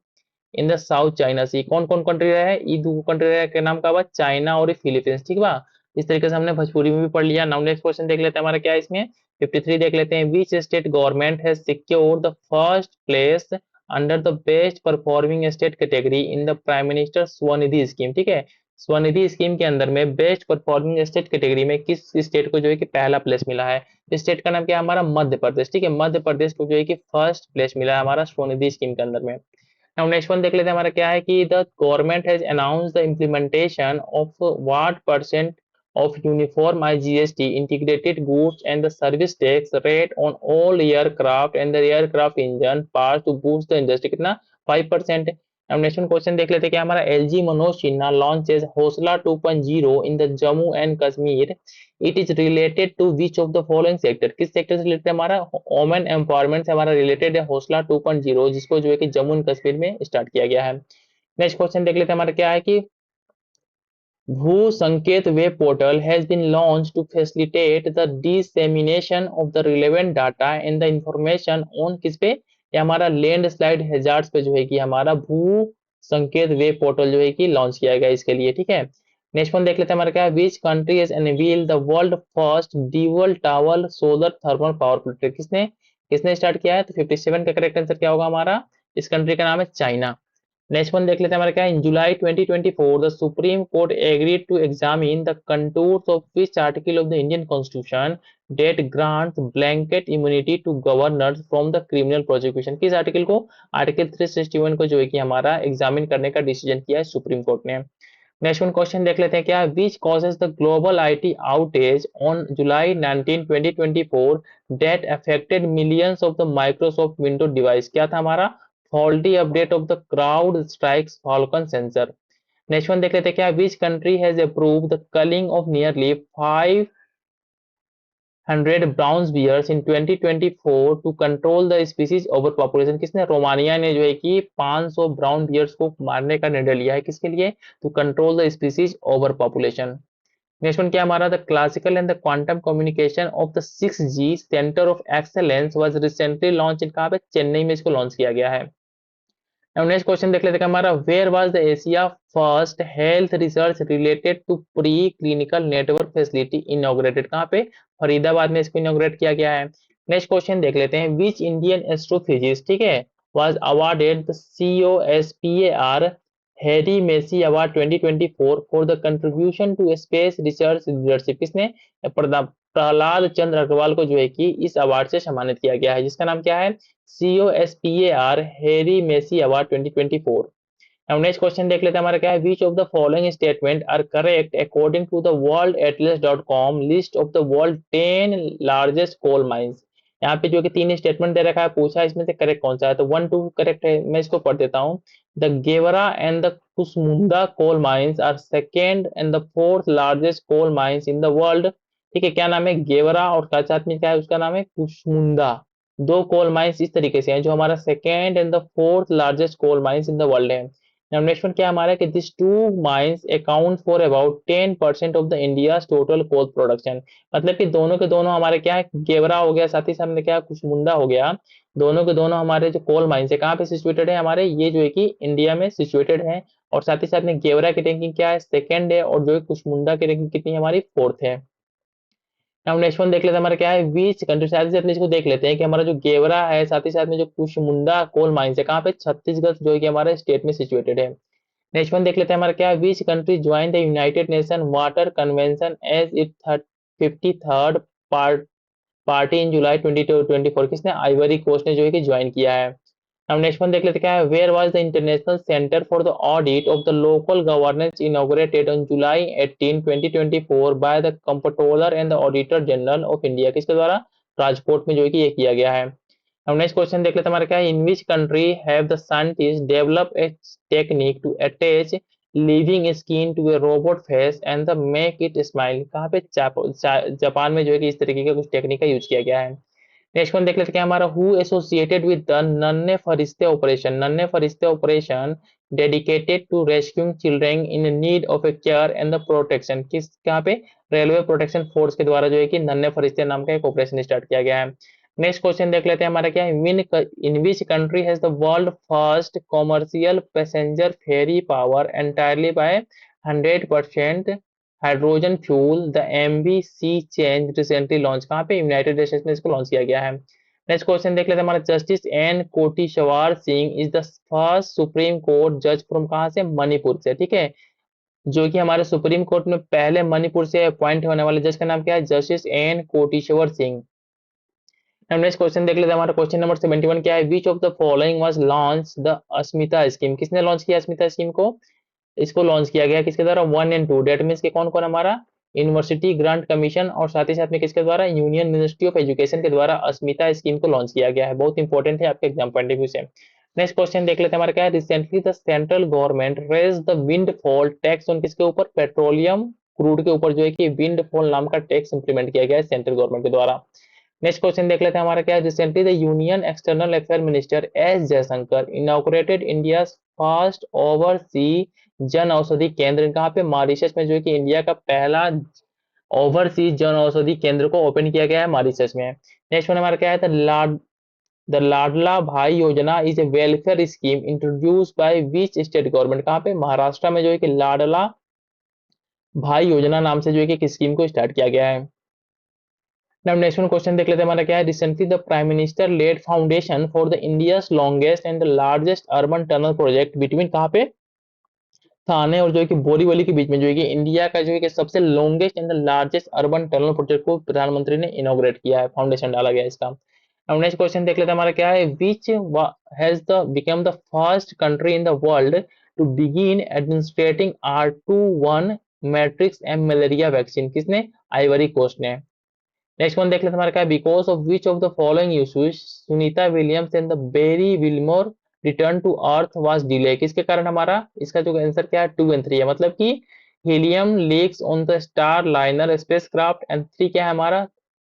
in the South China sea. कौन कौन कंट्री रहा है, ये दो कंट्री रहा है, क्या नाम का बा, चाइना और फिलीपींस, ठीक बा। इस तरीके से हमने भोजपुरी में भी पढ़ लिया। नाउ नेक्स्ट क्वेश्चन देख लेते हैं हमारा क्या है इसमें, 53 देख लेते हैं, विच state government has secured the first place under the best performing state category in the prime minister Svanidhi scheme. ठीक है, स्वनिधि स्कीम के अंदर में बेस्ट परफॉर्मिंग स्टेट कैटेगरी में किस स्टेट को जो है कि पहला प्लेस मिला है। स्टेट का नाम क्या है हमारा, मध्य प्रदेश। ठीक है, मध्य प्रदेश को जो है कि फर्स्ट प्लेस मिला है हमारा स्वनिधि स्कीम के अंदर में। नाउ नेक्स्ट वन देख लेते हैं हमारा क्या है कि the government has announce the implementation of what percent of uniform IGST integrated goods and the service tax rate on all aircraft and the aircraft engine part two boost the industry. कितना, 5%। अब next question देख लेते हैं कि हमारा LG Manoj Sinha launches Hausla 2.0 in the Jammu and Kashmir, it is related to which of the following sector. किस sector से related, हमारा वोमेन एम्पावरमेंट से हमारा रिलेटेड है हौसला 2.0, जिसको जो है कि जम्मू एंड कश्मीर में स्टार्ट किया गया है। नेक्स्ट क्वेश्चन देख लेते हैं हमारा क्या है कि Bhu Sanket web portal has been launch to facilitate the dissemination of the relevant data and the information on किस पे, ये हमारा लैंडस्लाइड हैजार्ड्स पे जो है कि हमारा भू संकेत वेब पोर्टल जो है कि लॉन्च किया गया इसके लिए। ठीक है, नेक्स्ट वन देख लेते हैं हमारा क्या है, which country has unveil the world first dual tower solar thermal power project. किसने किसने स्टार्ट किया है, तो 57 का करेक्ट आंसर क्या होगा हमारा, इस कंट्री का नाम है चाइना। नेक्स्ट वन देख लेते हैं हमारा क्या है, in July 2024 the supreme court agreed to examine the contours of which article of the Indian constitution that grants blanket immunity to governors from the criminal prosecution. किस आर्टिकल को, article 361 को जो है कि हमारा एग्जामिन करने का डिसीजन किया है सुप्रीम कोर्ट ने। नेक्स्ट वन क्वेश्चन देख लेते हैं क्या, which causes the global IT outage on July 19 2024 that affected millions of the Microsoft window device. क्या था हमारा, faulty update of the CrowdStrike Falcon sensor। Next one देख लेते हैं क्या, which country has approved the culling of nearly 500 bronze bears in 2024 to control the species overpopulation। किसने, Romania ने जो है कि 500 ब्राउन बियर्स को मारने का निर्णय लिया है, किसके लिए, to control the species over population. Next one क्या हमारा, the classical and the quantum communication of the 6G centre of excellence was recently launch in, कहाँ पे, चेन्नई में इसको लॉन्च किया गया है। नेक्स्ट क्वेश्चन देख लेते हैं हमारा, where was the Asia first health research related to pre clinical network facility inaugurated. कहाँ पे, फरीदाबाद में इसको इनॉग्रेट किया गया है। नेक्स्ट क्वेश्चन देख लेते हैं, विच इंडियन एस्ट्रोफिजिस्ट, ठीक है, was awarded the COSPAR Harrie Massey award 2024 for the contribution to space research leadership. किसने, प्रहलाद चंद्र अग्रवाल को जो है कि इस अवार्ड से सम्मानित किया गया है, जिसका नाम क्या है, COSPAR Harrie Massey award 2024। Now next question देख लेते हैं हमारा क्या है, which of the following statement are correct according to the worldatlas.com list of the world 10 largest coal mines। यहाँ पे जो कि 3 स्टेटमेंट दे रखा है, पूछा इसमें से करेक्ट कौन सा है, तो 1 2 करेक्ट है, मैं इसको पढ़ देता हूँ। The Gevra and the Kusmunda coal mines are second and the fourth largest coal mines in the world. ठीक है, क्या नाम है, गेवरा, और साथ में क्या है उसका नाम है कुसमुंडा। दो कोल माइंस इस तरीके से हैं जो हमारा second and the fourth largest coal mines in the world है। नाउ नेक्स्ट वन क्या हमारा है कि this two mines account for about 10% of the India total coal production. मतलब कि दोनों के दोनों हमारे क्या है, गेवरा हो गया, साथ ही साथ में क्या कुशमुंडा हो गया, दोनों के दोनों हमारे जो कोल माइंस है कहाँ पे सिचुएटेड है, हमारे ये जो है कि इंडिया में सिचुएटेड है। और साथ ही साथ में गेवरा की रैंकिंग क्या है, सेकंड है, और जो है कुशमुंडा की रैंकिंग कितनी है, हमारी फोर्थ है। अब नेक्स्ट वन देख लेते हैं हमारा क्या है, बीच कंट्री, साथ ही साथ में इसको देख लेते हैं कि हमारा जो गेवरा है, साथ ही साथ में जो कुशमुंडा कोल माइंस है कहाँ पे, छत्तीसगढ़ जो है कि हमारे स्टेट में सिचुएटेड है। नेक्स्ट वन देख लेते हैं हमारा क्या है, which country join the United nation water convention as it 53rd party in July 2024। किसने, आइवरी कोस्ट ने जो है कि ज्वाइन किया है। अब नेक्स्ट वन देख लेते हैं क्या है, where was the international centre for the audit of the local governance inaugurated on July 18 2024 by the comptroller and the auditor general of India. किसके द्वारा, राजकोट में जो है कि ये किया गया है। अब नेक्स्ट क्वेश्चन देख लेते हैं हमारा क्या है, in which country have the scientist develop a technique to attach living skin to a robot face and the make it smile. कहाँ पे, जापान में जो है कि इस तरीके का कुछ टेक्निक का यूज किया गया है। नेक्स्ट वन देख लेते हैं क्या हमारा, हु एसोसिएटेड विद द नन्हे Farishte operation, Nanhe Farishte operation dedicated to rescuing children in need of a care and the protection. किस, कहाँ पे, रेलवे प्रोटेक्शन फोर्स के द्वारा जो है कि नन्हे फरिश्ते नाम का एक ऑपरेशन स्टार्ट किया गया है। नेक्स्ट क्वेश्चन देख लेते हैं हमारा क्या है, in which country has the world first commercial passenger ferry power entirely by 100% hydrogen fuel the MB sea change recently launch. कहाँ पे, यूनाइटेड स्टेट्स में इसको लॉन्च किया गया है। नेक्स्ट क्वेश्चन देख लेते हैं हमारा, justice N Koteswar Singh is the first supreme court जज फ्रॉम कहाँ से, मणिपुर से। ठीक है, जो कि हमारे सुप्रीम कोर्ट में पहले मणिपुर से अपॉइंट होने वाले जज का नाम क्या है, justice N Koteswar Singh. Next question देख लेते हैं हमारा, क्वेश्चन नंबर 71 क्या है, which of the following was launch the Asmita scheme. किसने लॉन्च किया अस्मिता स्कीम को, इसको लॉन्च किया गया किसके द्वारा, 1 और 2, डेट मीन्स के कौन कौन, हमारा यूनिवर्सिटी ग्रांट कमीशन और साथ ही साथ में किसके द्वारा, यूनियन मिनिस्ट्री ऑफ एजुकेशन के द्वारा अस्मिता स्कीम को लॉन्च किया गया है। बहुत इंपॉर्टेंट है आपके एग्जाम पॉइंट ऑफ व्यू से। नेक्स्ट क्वेश्चन देख लेते हैं हमारा क्या है, recently the central government raise the windfall tax on किसके ऊपर, पेट्रोलियम क्रूड के ऊपर जो है कि विंडफॉल नाम का टैक्स इंप्लीमेंट किया गया है सेंट्रल गवर्नमेंट के द्वारा। नेक्स्ट क्वेश्चन देख लेते हैं हमारा क्या है, recently the union external affair minister S Jaishankar inaugurated India first oversee Jan Aushadhi केंद्र। कहाँ पे, मॉरिशस में जो है कि इंडिया का पहला ओवरसीज जन औषधि केंद्र को ओपन किया गया है मॉरिशस में। नेक्स्ट वन हमारा क्या है, द लाडला भाई योजना is a welfare scheme introduce by which state government. कहाँ पे, महाराष्ट्र में जो है कि लाडला भाई योजना नाम से जो है कि स्कीम को स्टार्ट किया गया है। नाउ नेक्स्ट वन क्वेश्चन देख लेते हैं हमारा क्या है, recently the prime minister laid foundation for the India's longest and the largest urban tunnel project between, कहाँ पे, थाने और जो है कि बोरीवली के बीच में जो है कि इंडिया का जो है कि सबसे longest and the largest urban tunnel project को प्रधानमंत्री ने इनॉग्रेट किया है, फाउंडेशन डाला गया है इसका। अब नेक्स्ट क्वेश्चन देख लेते हैं हमारा क्या है, which has the become the first country in the world to begin administrating R21 matrix M malaria vaccine. किसने, आइवरी कोस्ट ने। नेक्स्ट वन देख लेते हैं हमारा क्या है, because of which of the following issues Sunita Williams and the Barry Wilmore return to earth was delay. किसके कारण, हमारा इसका जो आंसर क्या है, 2 और 3 है, मतलब कि helium leaks on the Starliner spacecraft and 3 क्या है हमारा,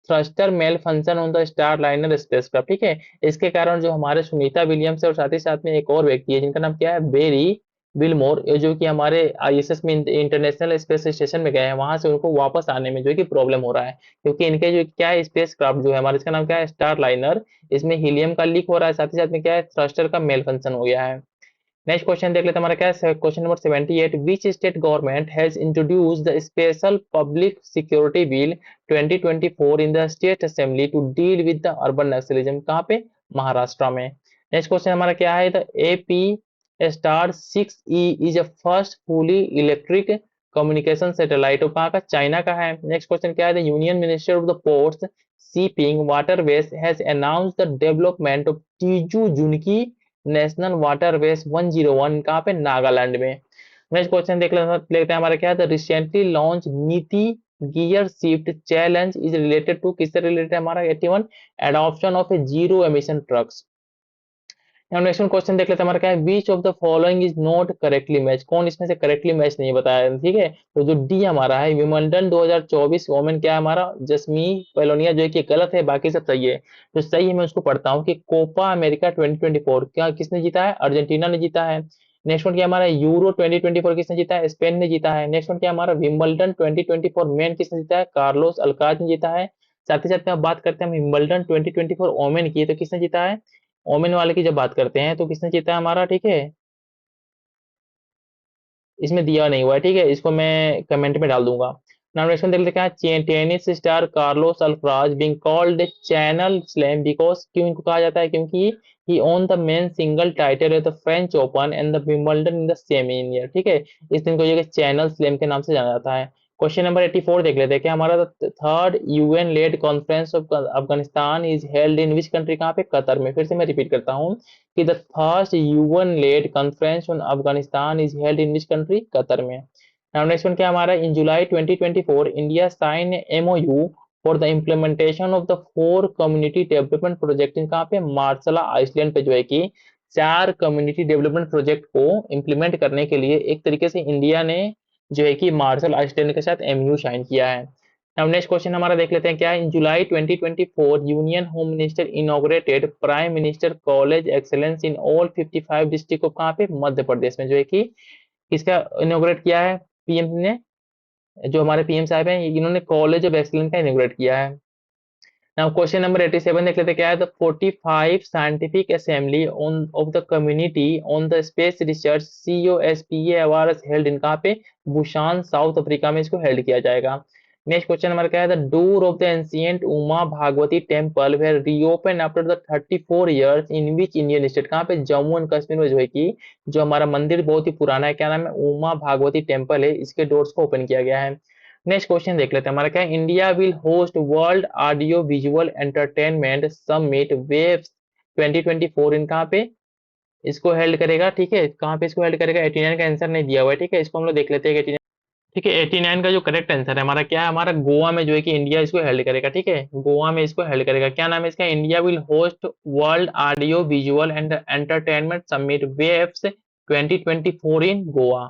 thruster malfunction on the Starliner spacecraft. ठीक है, इसके कारण जो हमारे सुनीता विलियम्स है और साथ ही साथ में एक और व्यक्ति है जिनका नाम क्या है, बेरी विलमोर, ये जो कि हमारे आईएसएस में इंटरनेशनल स्पेस स्टेशन में गए हैं, वहां से उनको वापस आने में जो है कि प्रॉब्लम हो रहा है, क्योंकि इनके जो क्या है स्पेस क्राफ्ट जो है हमारे, इसका नाम क्या है, स्टार लाइनर, इसमें हीलियम का लीक हो रहा है, साथ ही साथ में क्या है, थ्रस्टर का मेल फंक्शन हो गया है। नेक्स्ट क्वेश्चन देख लेते हैं हमारा क्या है, question number 78, which state government has introduce the special public security bill 2024 in the state assembly to deal with the urban naxalism. कहाँ पे, महाराष्ट्र में। नेक्स्ट क्वेश्चन हमारा क्या है, the AP star 6E is a first fully electric communication satellite, और कहाँ का, China का है। नेक्स्ट क्वेश्चन क्या है, the union minister of the ports shipping waterways has announced the development of Tizu Zunki national waterways 101, कहाँ पे, नागालैंड में। नेक्स्ट क्वेश्चन देख लेते हैं हमारा क्या है, the recently launch NITI gear shift challenge is related to, किससे रिलेटेड है हमारा, 81 adoption of a zero emission trucks. Next question देख लेते हैं हमारा क्या है, which of the following is not correctly match, कौन इसमें से करेक्टली मैच नहीं बताया, ठीक है, तो जो डी हमारा है, विंबलडन 2024 वोमेन क्या है हमारा, जस्मी पेलोनिया, जो है कि गलत है, बाकी सब सही है। तो सही है, मैं उसको पढ़ता हूँ कि कोपा अमेरिका 2024 क्या किसने जीता है, अर्जेंटीना ने जीता है। नेक्स्ट वन क्या हमारा यूरो 2024 किसने जीता है? स्पेन ने जीता है। नेक्स्ट वन क्या हमारा विंबलडन 2024 मेन किसने जीता है? कार्लोस अल्काराज ने जीता है। साथ ही साथ में अब बात करते हैं हम विंबलडन 2024 ओमेन की, तो किसने जीता है? ओमेन वाले की जब बात करते हैं तो किसने जीता है हमारा, ठीक है, इसमें दिया नहीं हुआ है, ठीक है, इसको मैं कमेंट में डाल दूंगा। नाउ नेक्स्ट देख लेते हैं, tennis star Carlos Alcaraz being called channel slam because, क्यों इनको कहा जाता है? क्योंकि he won the men single title of the French Open and the Wimbledon in the same year, ठीक है, इस दिन को जो चैनल स्लैम के नाम से जाना जाता है। क्वेश्चन नंबर 84 देख लेते हैं कि हमारा third UN led conference of Afghanistan is held in which country, कहाँ पे? कतर में। फिर से मैं रिपीट करता हूँ कि the first UN-led conference on Afghanistan is held in which country? Qatar में। Now next one क्या हमारा, in July 2024 India signed MOU for the implementation of the 4 community development project, कहाँ पे? मार्शल आइसलैंड पे जो है कि 4 कम्युनिटी डेवलपमेंट प्रोजेक्ट को इम्प्लीमेंट करने के लिए एक तरीके से इंडिया ने जो है कि मार्शल आइसलैंड के साथ MOU साइन किया है। नाउ नेक्स्ट क्वेश्चन हमारा देख लेते हैं, क्या इन July 2024 union home minister inaugurated prime minister college excellence in all 55 district of, कहाँ पे? मध्य प्रदेश में जो है कि किसका इनॉग्रेट किया है? पीएम ने, जो हमारे पीएम साहब हैं, इन्होंने कॉलेज ऑफ एक्सीलेंस का इनॉग्रेट किया है। नाउ क्वेश्चन नंबर 87 देख लेते हैं, क्या है? The 45 scientific assembly on off the community on the space research COSPA award held in, कहाँ पे? बुशान साउथ अफ्रीका में इसको हेल्ड किया जाएगा। नेक्स्ट क्वेश्चन नंबर क्या है? The door of the ancient Uma Bhagwati temple were reopen after the 34 years in which Indian state, कहाँ पे? जम्मू एंड कश्मीर में जो है कि जो हमारा मंदिर बहुत ही पुराना है, क्या नाम है? उमा भागवती टेम्पल है, इसके डोर्स को ओपन किया गया है। नेक्स्ट क्वेश्चन देख लेते हैं, हमारा क्या है? India will host world audio visual entertainment summit waves 2024 इन, कहाँ पे इसको हेल्ड करेगा, ठीक है, कहाँ पे इसको हेल्ड करेगा? 89 का आंसर नहीं दिया हुआ है, ठीक है, इसको हम लोग देख लेते हैं कि 89, ठीक है, 89 का जो करेक्ट आंसर है हमारा क्या है? हमारा गोवा में जो है कि इंडिया इसको हेल्ड करेगा, ठीक है, गोवा में इसको हेल्ड करेगा। क्या नाम है इसका? India will host world audio visual and entertainment summit waves 2024 in Goa.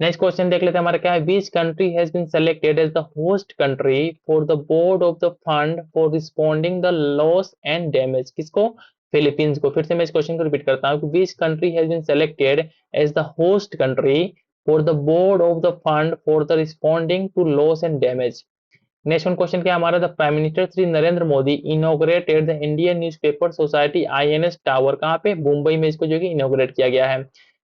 Next question देख लेते हैं, हमारा क्या है? Which country has been selected as the host country for the board of the fund for responding the loss and damage, किसको? Philippines को। फिर से मैं इस क्वेश्चन को रिपीट करता हूँ, which country has been selected as the host country for the board of the fund for the responding to loss and damage। Next one question क्या हमारा? The prime minister Shri Narendra Modi inaugurated the Indian newspaper society INS tower, कहाँ पे? मुंबई में इसको जो कि inaugurate किया गया है।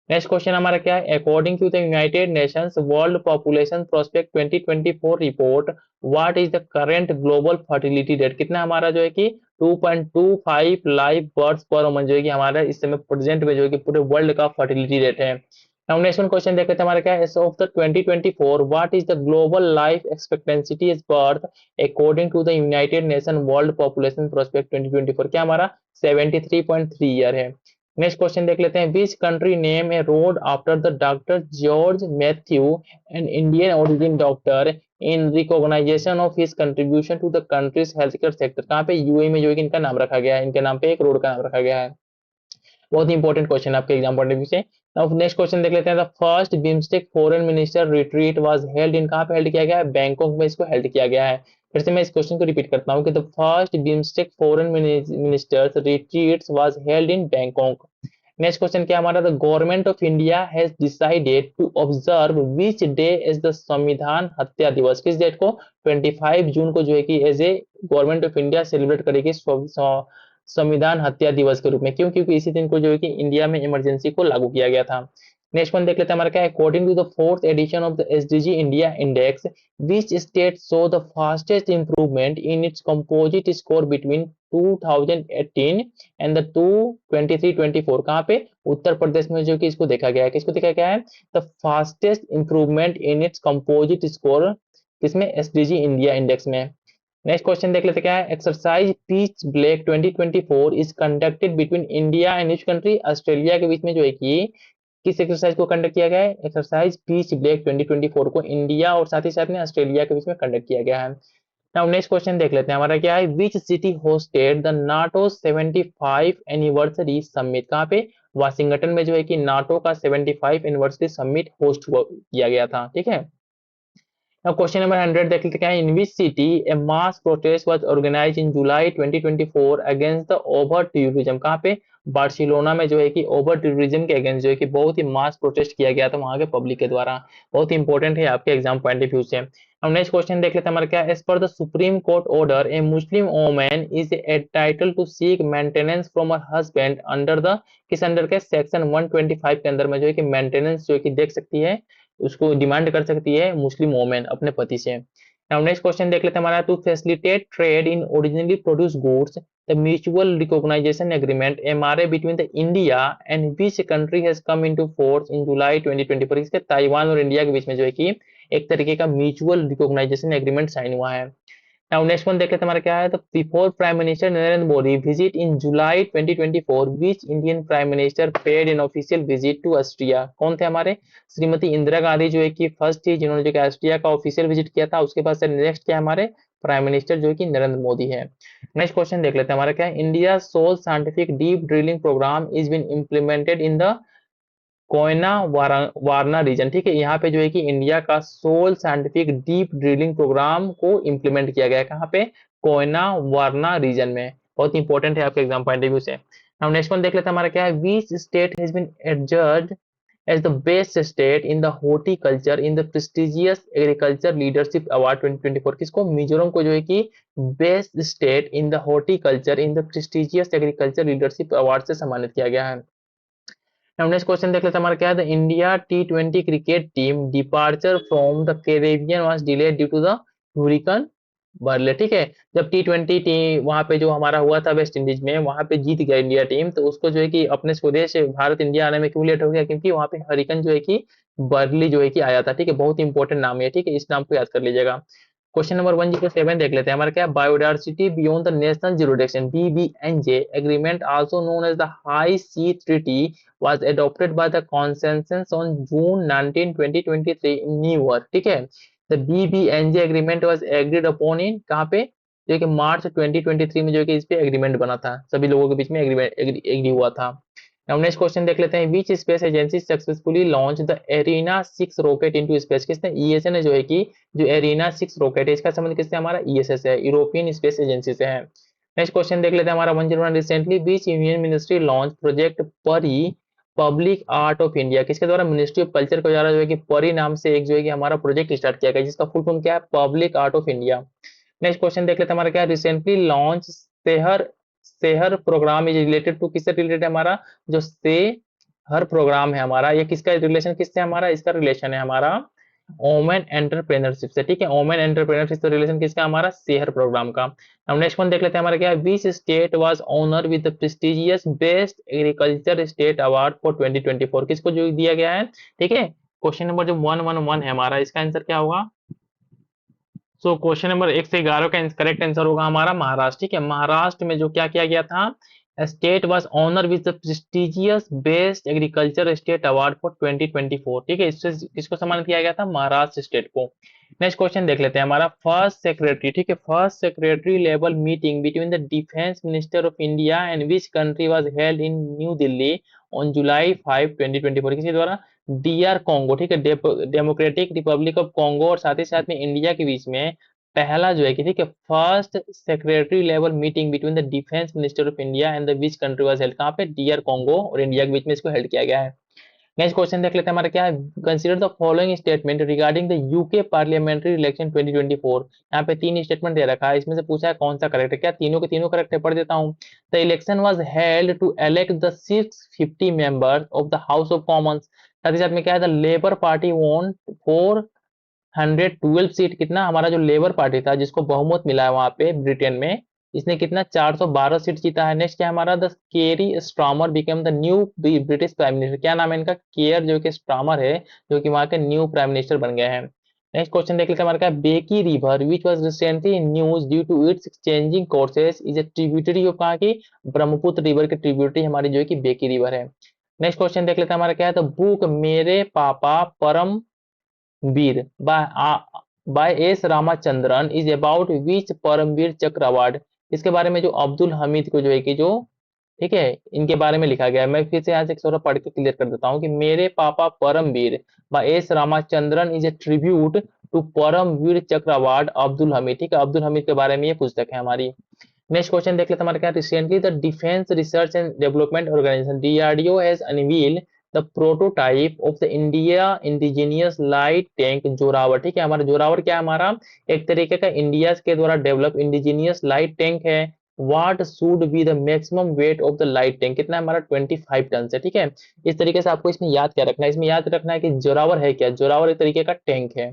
नेक्स्ट क्वेश्चन हमारा क्या है? According to the United Nations world population prospect 2024 report what is the current global fertility rate, कितना हमारा जो है कि 2.25 लाइव बर्ड्स पर वुमन जो है कि हमारा इस समय प्रेजेंट में जो है कि पूरे वर्ल्ड का फर्टिलिटी रेट है। नाउ नेक्स्ट वन क्वेश्चन देखते हैं, हमारा क्या है? Of the 2024 what is the global life expectancy is birth according to the United Nation world population prospect 2024, क्या हमारा 73.3 ईयर है। नेक्स्ट क्वेश्चन देख लेते हैं, which country name a road after the doctor George Mathew an Indian origin doctor in recognization of his contribution to the country's health care sector, कहाँ पे? UAE में जो है कि इनका नाम रखा गया है, इनके नाम पे एक रोड का नाम रखा गया है। बहुत ही इंपॉर्टेंट क्वेश्चन आपके एग्जाम पॉइंट ऑफ व्यू से। नाउ नेक्स्ट क्वेश्चन देख लेते हैं, the first BIMSTEC foreign minister retreat was held इन, कहाँ पे हेल्ड किया गया है? बैंकॉक में इसको हेल्ड किया गया है। फिर से मैं इस क्वेश्चन को रिपीट करता हूँ कि the first BIMSTEC foreign ministers retreat was held in Bangkok. Next question क्या हमारा? The government of India has decided to observe which day as the Samvidhan Hatya दिवस, किस डेट को? 25 जून को जो है कि as a government of India celebrate करेगी संविधान हत्या दिवस के रूप में। क्यों? क्योंकि इसी दिन को जो है कि इंडिया में इमरजेंसी को लागू किया गया था। नेक्स्ट वन देख लेते हैं, हमारा क्या है? According to the fourth edition of the SDG India index which state so the fastest improvement in its composite score between 2018 and the 23-24, कहाँ पे? उत्तर प्रदेश में जो कि इसको देखा गया है, किसको देखा गया है? The fastest improvement in its composite score, किसमें? SDG इंडिया इंडेक्स में। नेक्स्ट क्वेश्चन देख लेते क्या है? Exercise pitch black 2024 is conducted between India and which country, Australia के बीच में जो है कि किस एक्सरसाइज को कंडक्ट किया गया है? एक्सरसाइज पीच ब्लैक 2024 को इंडिया और साथ ही साथ में ऑस्ट्रेलिया के बीच में कंडक्ट किया गया है। नाउ नेक्स्ट क्वेश्चन देख लेते हैं, हमारा क्या है? Which city hosted the NATO 75 anniversary summit, कहाँ पे? वाशिंगटन में जो है कि नाटो का 75 एनिवर्सरी समिट होस्ट किया गया था, ठीक है। अब क्वेश्चन नंबर 100 देख लेते हैं, in which city a mass protest was organised in July 2024 against the over tourism. कहाँ पे? बार्सिलोना में जो है कि ओवर टूरिज्म के अगेंस्ट जो है कि बहुत ही मास प्रोटेस्ट किया गया था वहां के पब्लिक के द्वारा। बहुत ही इंपॉर्टेंट है आपके एग्जाम पॉइंट ऑफ व्यू से। अब नेक्स्ट क्वेश्चन देख लेते हैं हमारा क्या, एज पर the supreme Court order a Muslim women is entitled to seek maintenance from her husband under the, किस अंडर के? सेक्शन 125 के अंदर में जो है कि मेंटेनेंस जो है कि देख सकती है, उसको डिमांड कर सकती है मुस्लिम वोमेन अपने पति से। नाउ नेक्स्ट क्वेश्चन देख लेते हैं हमारा, to facilitate trade in originally produce goods the mutual recognisation agreement MRA between the India and which country has come into force in July 2024। इसके ताइवान और इंडिया के बीच में जो है कि एक तरीके का म्यूचुअल रिकॉग्नाइजेशन एग्रीमेंट साइन हुआ है। नाउ नेक्स्ट वन देख लेते हैं हमारा क्या है, तो before prime minister Narendra Modi visit in July 2024 which Indian prime minister paid an official visit to Austria. कौन थे हमारे? श्रीमती इंदिरा गांधी जो है कि फर्स्ट थी जिन्होंने जो कि ऑस्ट्रिया का ऑफिशियल विजिट किया था। उसके बाद से नेक्स्ट क्या हमारे प्राइम मिनिस्टर जो है कि नरेंद्र मोदी है। नेक्स्ट क्वेश्चन देख लेते हैं हमारा क्या है, India sole scientific deep drilling programme is been implemented in the Koyna Warna region. ठीक है, यहाँ पे जो है कि इंडिया का sole scientific deep drilling programme को इम्प्लीमेंट किया गया है। कहाँ पे? कोयना वारना रीजन में। बहुत इंपॉर्टेंट है आपके एग्जाम पॉइंट ऑफ व्यू से। नाउ नेक्स्ट वन देख लेते हैं हमारा क्या है, which state has been adjudged as the best state in the horticulture in the prestigious agriculture leadership award 2024। किसको? मिजोरम को जो है कि best state in the horticulture in the prestigious agriculture leadership award से सम्मानित किया गया है। Now next क्वेश्चन देख लेते हैं हमारा क्या है, the India T20 cricket team departure from the Caribbean was delayed due to the hurricane Beryl. ठीक है, जब T20 टीम वहां पे जो हमारा हुआ था वेस्ट इंडीज में, वहां पे जीत गया इंडिया टीम, तो उसको जो है कि अपने स्वदेश भारत इंडिया आने में क्यों लेट हो गया? क्योंकि वहां पे हरिकन जो है कि बर्ली जो है कि आया था। ठीक है, बहुत इंपॉर्टेंट नाम है। ठीक है, इस नाम को याद कर लीजिएगा। क्वेश्चन नंबर 107 देख लेते हैं हमारा क्या, biodiversity beyond the national jurisdiction BBNJ agreement also known as the high sea treaty was adopted by the consensus on June 19, 2023 in New York। ठीक है, the BBNJ agreement was agreed upon in कहाँ पे? जो कि मार्च 2023 में जो कि इस पे एग्रीमेंट बना था, सभी लोगों के बीच में एग्रीमेंट एग्री हुआ था। नाउ नेक्स्ट क्वेश्चन देख लेते हैं, विच space agency successfully launch the arena 6 rocket into space. किसने? ईएसए ने जो है कि जो एरिना 6 रॉकेट है इसका संबंध किससे? हमारा ईएसए से है, यूरोपियन स्पेस एजेंसी से है। नेक्स्ट क्वेश्चन देख लेते हैं हमारा 101, recently which union ministry launch project परी पब्लिक आर्ट ऑफ इंडिया। किसके द्वारा? मिनिस्ट्री ऑफ कल्चर के द्वारा जो है कि परी नाम से एक जो है कि हमारा प्रोजेक्ट स्टार्ट किया गया, जिसका फुल फॉर्म क्या है? Public art of India. Next question देख लेते हैं हमारा क्या, recently launch Seher Seher programme is related to, किससे रिलेटेड है हमारा? जो से हर प्रोग्राम है हमारा, ये किसका रिलेशन किससे हमारा? इसका रिलेशन है हमारा ओमेन एंटरप्रेन्योरशिप से। ठीक है, ओमेन एंटरप्रेन्योरशिप से रिलेशन किसका? हमारा शेयर प्रोग्राम का। अब नेक्स्ट वन देख लेते हैं हमारा क्या है, which state was honour with the prestigious best agriculture state award for 2024। किसको जो दिया गया है? ठीक है, क्वेश्चन नंबर जो 111 है हमारा, इसका आंसर क्या होगा? सो क्वेश्चन नंबर 1 से 11 का करेक्ट आंसर होगा हमारा महाराष्ट्र। ठीक है, महाराष्ट्र में जो क्या किया गया था, state was honour with the prestigious best agriculture state award for 2024। ठीक है, इससे किसको सम्मानित किया गया था? महाराष्ट्र स्टेट को। नेक्स्ट क्वेश्चन देख लेते हैं हमारा, फर्स्ट सेक्रेटरी। ठीक है, first secretary level meeting between the defence minister of India and which country was held in new Delhi on July 5, 2024। किसके द्वारा? DR Congo. ठीक है, डेमोक्रेटिक रिपब्लिक ऑफ कॉन्गो और साथ ही साथ में इंडिया के बीच में पहला जो है कि ठीक है first secretary level meeting between the defence minister of India and the which country was held. कहाँ पे? डीआर कॉन्गो और इंडिया के बीच में इसको हेल्ड किया गया है। नेक्स्ट क्वेश्चन देख लेते हैं हमारा क्या है, consider the following statement regarding the UK parliamentary election 2024। यहाँ पे 3 स्टेटमेंट दे रखा है, इसमें से पूछा है कौन सा करेक्ट है। क्या तीनों के तीनों करेक्ट है? पढ़ देता हूँ। The election was held to elect the 650 members of the House of Commons. साथ ही साथ में क्या है, द लेबर पार्टी वोन 412 सीट। कितना? हमारा जो लेबर पार्टी था जिसको बहुमत मिला है वहां पे ब्रिटेन में, इसने कितना? 412 सीट जीता है। नेक्स्ट क्या है हमारा, the Keir Starmer became the new British prime minister. क्या नाम है इनका? केयर जो कि स्टार्मर है, जो कि वहां के न्यू प्राइम मिनिस्टर बन गए हैं। नेक्स्ट क्वेश्चन देख लेते हैं हमारा क्या, Beki river which was recently in news due to its changing courses is a tributary of कहाँ की? ब्रह्मपुत्र रिवर की ट्रिब्यूटरी हमारी जो है कि बेकी रिवर है। नेक्स्ट क्वेश्चन देख लेते हैं हमारा क्या है, the book Mere Papa Param Vir by S Ramachandran is about which Param Vir Chakra award. इसके बारे में जो अब्दुल हमीद को जो है कि जो ठीक है इनके बारे में लिखा गया है। मैं फिर से यहाँ से थोड़ा पढ़ के क्लियर कर देता हूँ कि Mere Papa Paramvir by S Ramachandran is a tribute to Paramvir Chakra award Abdul Hamid. ठीक है, अब्दुल हमीद के बारे में ये पुस्तक है हमारी। नेक्स्ट क्वेश्चन देख लेते हैं हमारे क्या, recently the defence research and development organisation DRDO has unveiled the prototype of the India indigenous light tank Zorawar. ठीक है, हमारा जोरावर क्या है, हमारा एक तरीके का इंडिया के द्वारा डेवलप इंडिजीनियस लाइट टैंक है। What should be the maximum weight of the light tank, कितना है हमारा 25 टन से। ठीक है, इस तरीके से आपको इसमें याद क्या रखना है, इसमें याद रखना है कि जोरावर है क्या, जोरावर एक तरीके का टैंक है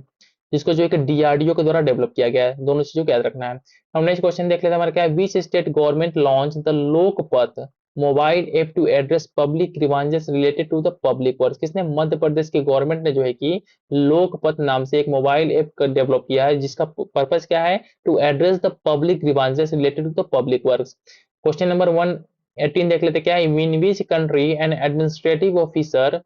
जिसको जो है कि डीआरडीओ के द्वारा डेवलप किया गया है। दोनों चीजों को याद रखना है। हम नेक्स्ट क्वेश्चन देख लेते हैं हमारा क्या है, which state government launch the Lokpath mobile app to address public grievances related to the public works. किसने, मध्य प्रदेश की गवर्नमेंट ने जो है कि लोकपथ नाम से एक मोबाइल ऐप डेवलप किया है जिसका पर्पस क्या है, to address the public grievances related to the public works. Question number 118 देख लेते हैं क्या है, in which country an administrative officer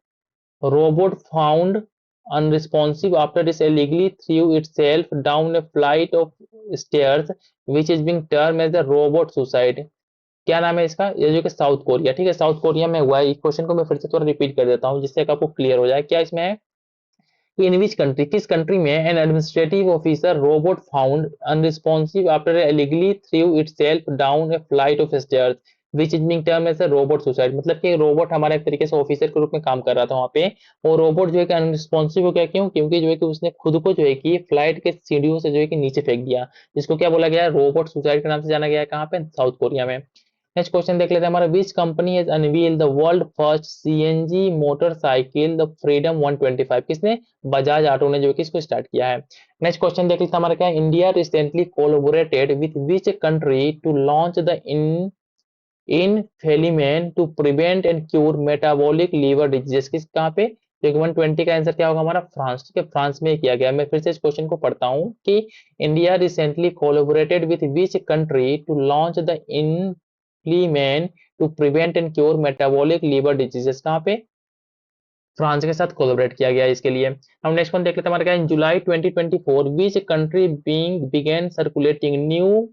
robot found unresponsive after it illegally threw itself down a flight of stairs which is being termed as the robot suicide। क्या नाम है इसका, ये जो कि साउथ कोरिया। ठीक है, साउथ कोरिया में हुआ है। इस क्वेश्चन को मैं फिर से थोड़ा रिपीट कर देता हूँ जिससे आपको क्लियर हो जाए। क्या इसमें है, इन विच कंट्री, किस कंट्री में an administrative officer robot found unresponsive after illegally threw itself down a flight of stairs which is being term as a robot suicide. मतलब कि रोबोट हमारे एक तरीके से ऑफिसर के रूप में काम कर रहा था वहां पे, और रोबोट जो है कि अनरिस्पॉन्सिव हो गया, क्यों, क्योंकि जो है कि उसने खुद को जो है कि फ्लाइट के सीढ़ियों से जो है कि नीचे फेंक दिया, जिसको क्या बोला गया है, रोबोट सुसाइड के नाम से जाना गया है। कहाँ पे, साउथ कोरिया में। नेक्स्ट क्वेश्चन देख लेते हैं हमारा, which company has unveiled the world first CNG motorcycle the freedom 125। किसने, बजाज ऑटो ने जो है कि इसको स्टार्ट किया है। नेक्स्ट क्वेश्चन देख लेते हैं हमारा क्या है, India recently collaborated with which country to launch the Inflame to prevent and cure metabolic liver disease. किस, कहाँ पे, तो 120 का आंसर क्या होगा हमारा, फ्रांस। ठीक है, फ्रांस में किया गया। मैं फिर से इस क्वेश्चन को पढ़ता हूँ कि India recently collaborated with which country to launch the Inflame to prevent and cure metabolic liver diseases. कहाँ पे, फ्रांस के साथ कोलैबोरेट किया गया है इसके लिए। हम नेक्स्ट वन देख लेते हैं हमारा क्या है, in July 2024 which country being began circulating new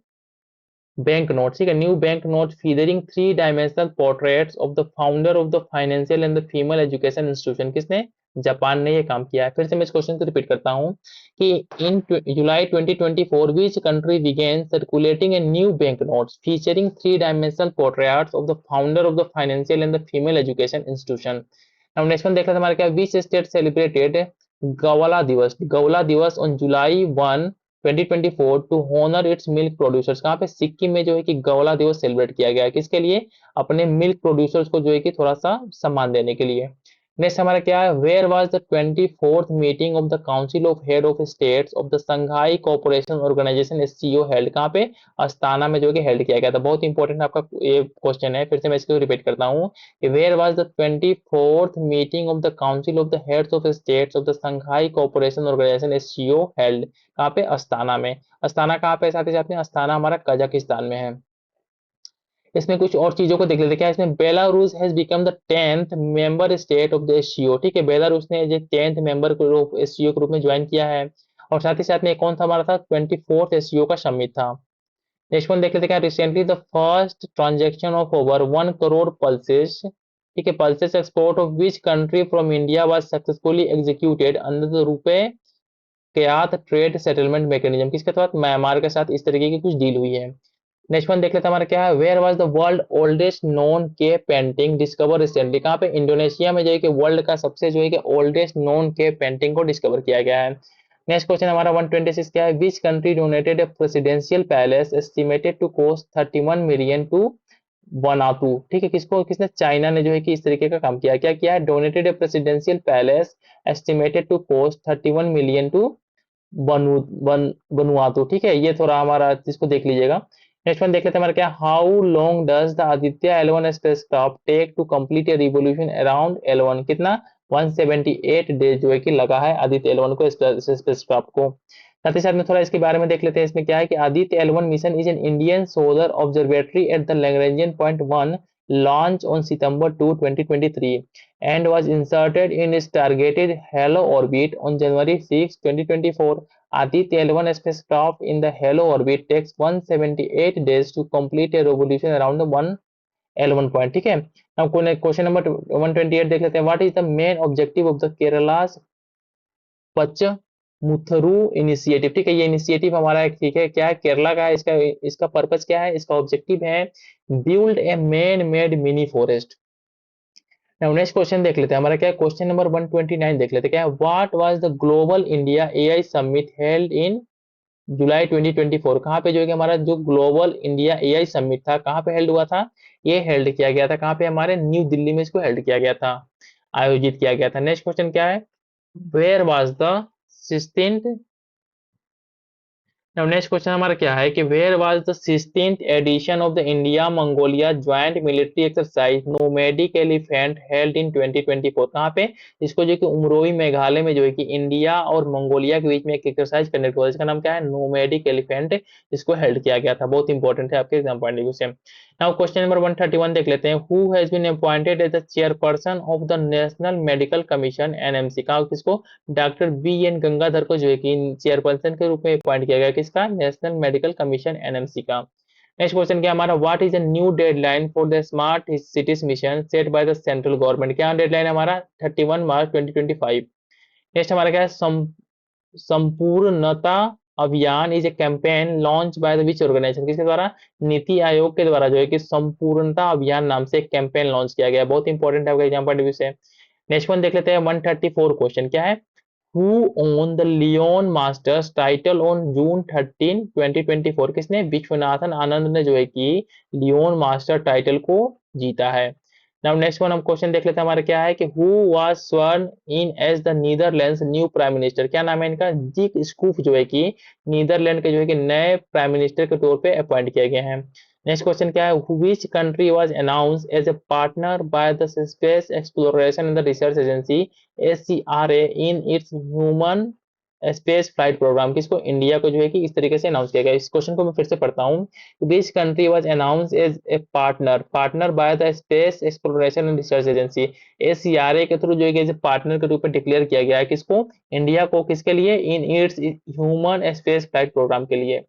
bank note. ठीक है, new bank note featuring 3 dimensional portraits of the founder of the financial and the female education institution. किसने, जापान ने ये काम किया है। फिर से मैं इस क्वेश्चन को रिपीट करता हूँ कि in July 2024 which country began circulating a new bank notes featuring 3 dimensional portraits of the founder of the financial and the female education institution. अब नेक्स्ट वन देख लेते हैं हमारा क्या, which state celebrated Gaula Diwas on July 1 2024 to honour its milk producers. कहाँ पे, सिक्किम में जो है कि गौला दिवस सेलिब्रेट किया गया है। किसके लिए, अपने मिल्क प्रोड्यूसर्स को जो है कि थोड़ा सा सम्मान देने के लिए। नेक्स्ट हमारा क्या है, where was the 24th meeting of the council of head of states of the Shanghai cooperation organisation SCO held. कहाँ पे, अस्ताना में जो है कि हेल्ड किया गया था। बहुत इंपॉर्टेंट आपका ये क्वेश्चन है, फिर से मैं इसको रिपीट करता हूँ कि where was the 24th meeting of the council of the heads of states of the Shanghai cooperation organisation SCO held. कहाँ पे, अस्ताना में। अस्ताना कहाँ पे, साथ ही साथ में अस्ताना हमारा कजाकिस्तान में है। इसमें कुछ और चीजों को देख लेते हैं। क्या इसमें, Belarus has become the 10th member state of the SCO. ठीक है, बेलारूस ने जो 10th मेंबर को एससीओ के रूप में ज्वाइन किया है। और साथ ही साथ में कौन था हमारा था, 24th एससीओ का समिट था। नेक्स्ट वन देख लेते हैं क्या, recently the first transaction of over 1 crore pulses. ठीक है, pulses export of which country from India was successfully executed under the रुपए क्यात ट्रेड सेटलमेंट मैकेनिज्म। किसके तहत, म्यांमार के साथ इस तरीके की कुछ डील हुई है। नेक्स्ट वन देख लेते हैं हमारा क्या है, where was the world oldest known के पेंटिंग डिस्कवर रिसेंटली। कहाँ पे, इंडोनेशिया में जो है कि वर्ल्ड का सबसे जो है कि ओल्डेस्ट नोन के पेंटिंग को डिस्कवर किया गया है। नेक्स्ट क्वेश्चन हमारा 126 क्या है, which country donated a presidential palace estimated to cost 31 million to Vanuatu. ठीक है, किसको, किसने, चाइना ने जो है कि इस तरीके का काम किया। क्या किया है, donated a presidential palace estimated to cost 31 million to Vanuatu. ठीक है, ये थोड़ा हमारा इसको देख लीजिएगा। नेक्स्ट वन देख लेते हैं हमारा क्या, how long does the Aditya L1 spacecraft take to complete a revolution around L1। कितना, 178 डेज जो है कि लगा है आदित्य L1 को, स्पेसक्राफ्ट को। साथ ही साथ में थोड़ा इसके बारे में देख लेते हैं। इसमें क्या है कि Aditya L1 mission is an Indian solar observatory at the Lagrangian point 1 launched on September 2, 2023 and was inserted in its targeted halo orbit on January 6, 2024. Aditya L1 spacecraft in the halo orbit takes 178 days to complete a revolution around the 1 L1 point। ठीक है, अब question number 128 देख लेते हैं। What is the main objective of the Kerala's Pacha मुथुरु initiative, ठीक है। ये इनिशिएटिव हमारा ठीक है क्या है, केरला का है। इसका इसका पर्पस क्या है, इसका ऑब्जेक्टिव है build a man made mini forest. Now next question देख लेते हैं, हमारा क्या है, क्वेश्चन नंबर 129 देख लेते हैं, क्या है, what was the global India AI summit held in July 2024। कहाँ पे जो है कि हमारा जो ग्लोबल इंडिया एआई समिट था, कहाँ पे हेल्ड हुआ था, ये हेल्ड किया गया था कहाँ पे, हमारे न्यू दिल्ली में इसको हेल्ड किया गया था, आयोजित किया गया था। नेक्स्ट क्वेश्चन क्या है, where was the 16th। Now next question हमारा क्या है कि where was the 16th edition of the India Mongolia joint military exercise nomadic elephant held in 2024। कहाँ पे, इसको जो कि उमरोई मेघालय में जो है कि इंडिया और मंगोलिया के बीच में एक एक्सरसाइज कंडक्ट हुआ, इसका नाम क्या है, नोमैडिक एलिफेंट, इसको हेल्ड किया गया था। बहुत इंपॉर्टेंट है आपके एग्जाम पॉइंट ऑफ व्यू से। नाउ क्वेश्चन नंबर 131 देख लेते हैं, who has been appointed as the chairperson of the national medical commission NMC. कहा किसको, डॉक्टर बी एन गंगाधर को जो है कि चेयरपर्सन के रूप में अपॉइंट किया गया, किसका, नेशनल मेडिकल कमीशन एनएमसी का। नेक्स्ट क्वेश्चन क्या हमारा, what is the new deadline for the smart cities mission set by the central government. क्या डेडलाइन है हमारा, 31 मार्च 2025। नेक्स्ट हमारा क्या है, Sampoornata Abhiyan is a campaign launch by the which organisation, किसके द्वारा, नीति आयोग के द्वारा जो है कि संपूर्णता अभियान नाम से एक कैंपेन लॉन्च किया गया। बहुत इंपॉर्टेंट है आपका एग्जाम पॉइंट ऑफ व्यू से। नेक्स्ट वन देख लेते हैं, 134 क्वेश्चन क्या है, who won the Leon masters title on June 13 2024। किसने, विश्वनाथन आनंद ने जो है कि लियोन मास्टर टाइटल को जीता है। नाउ नेक्स्ट वन हम क्वेश्चन देख लेते हैं, हमारा क्या है कि who was sworn in as the Netherlands new prime minister. क्या नाम है इनका, जिक स्कूफ जो है कि नीदरलैंड के जो है कि नए प्राइम मिनिस्टर के तौर पे अपॉइंट किए गए हैं। नेक्स्ट क्वेश्चन क्या है, which country was announce as a partner by the space exploration and the research agency SCRA in its human space flight programme. किसको, इंडिया को जो है कि इस तरीके से अनाउंस किया गया। इस क्वेश्चन को मैं फिर से पढ़ता हूँ, which country was announce as a partner by the space exploration and research agency. SCRA के थ्रू जो है पार्टनर के रूप में डिक्लेयर किया गया है, किसको, इंडिया को, किसके लिए, in its human space flight programme के लिए।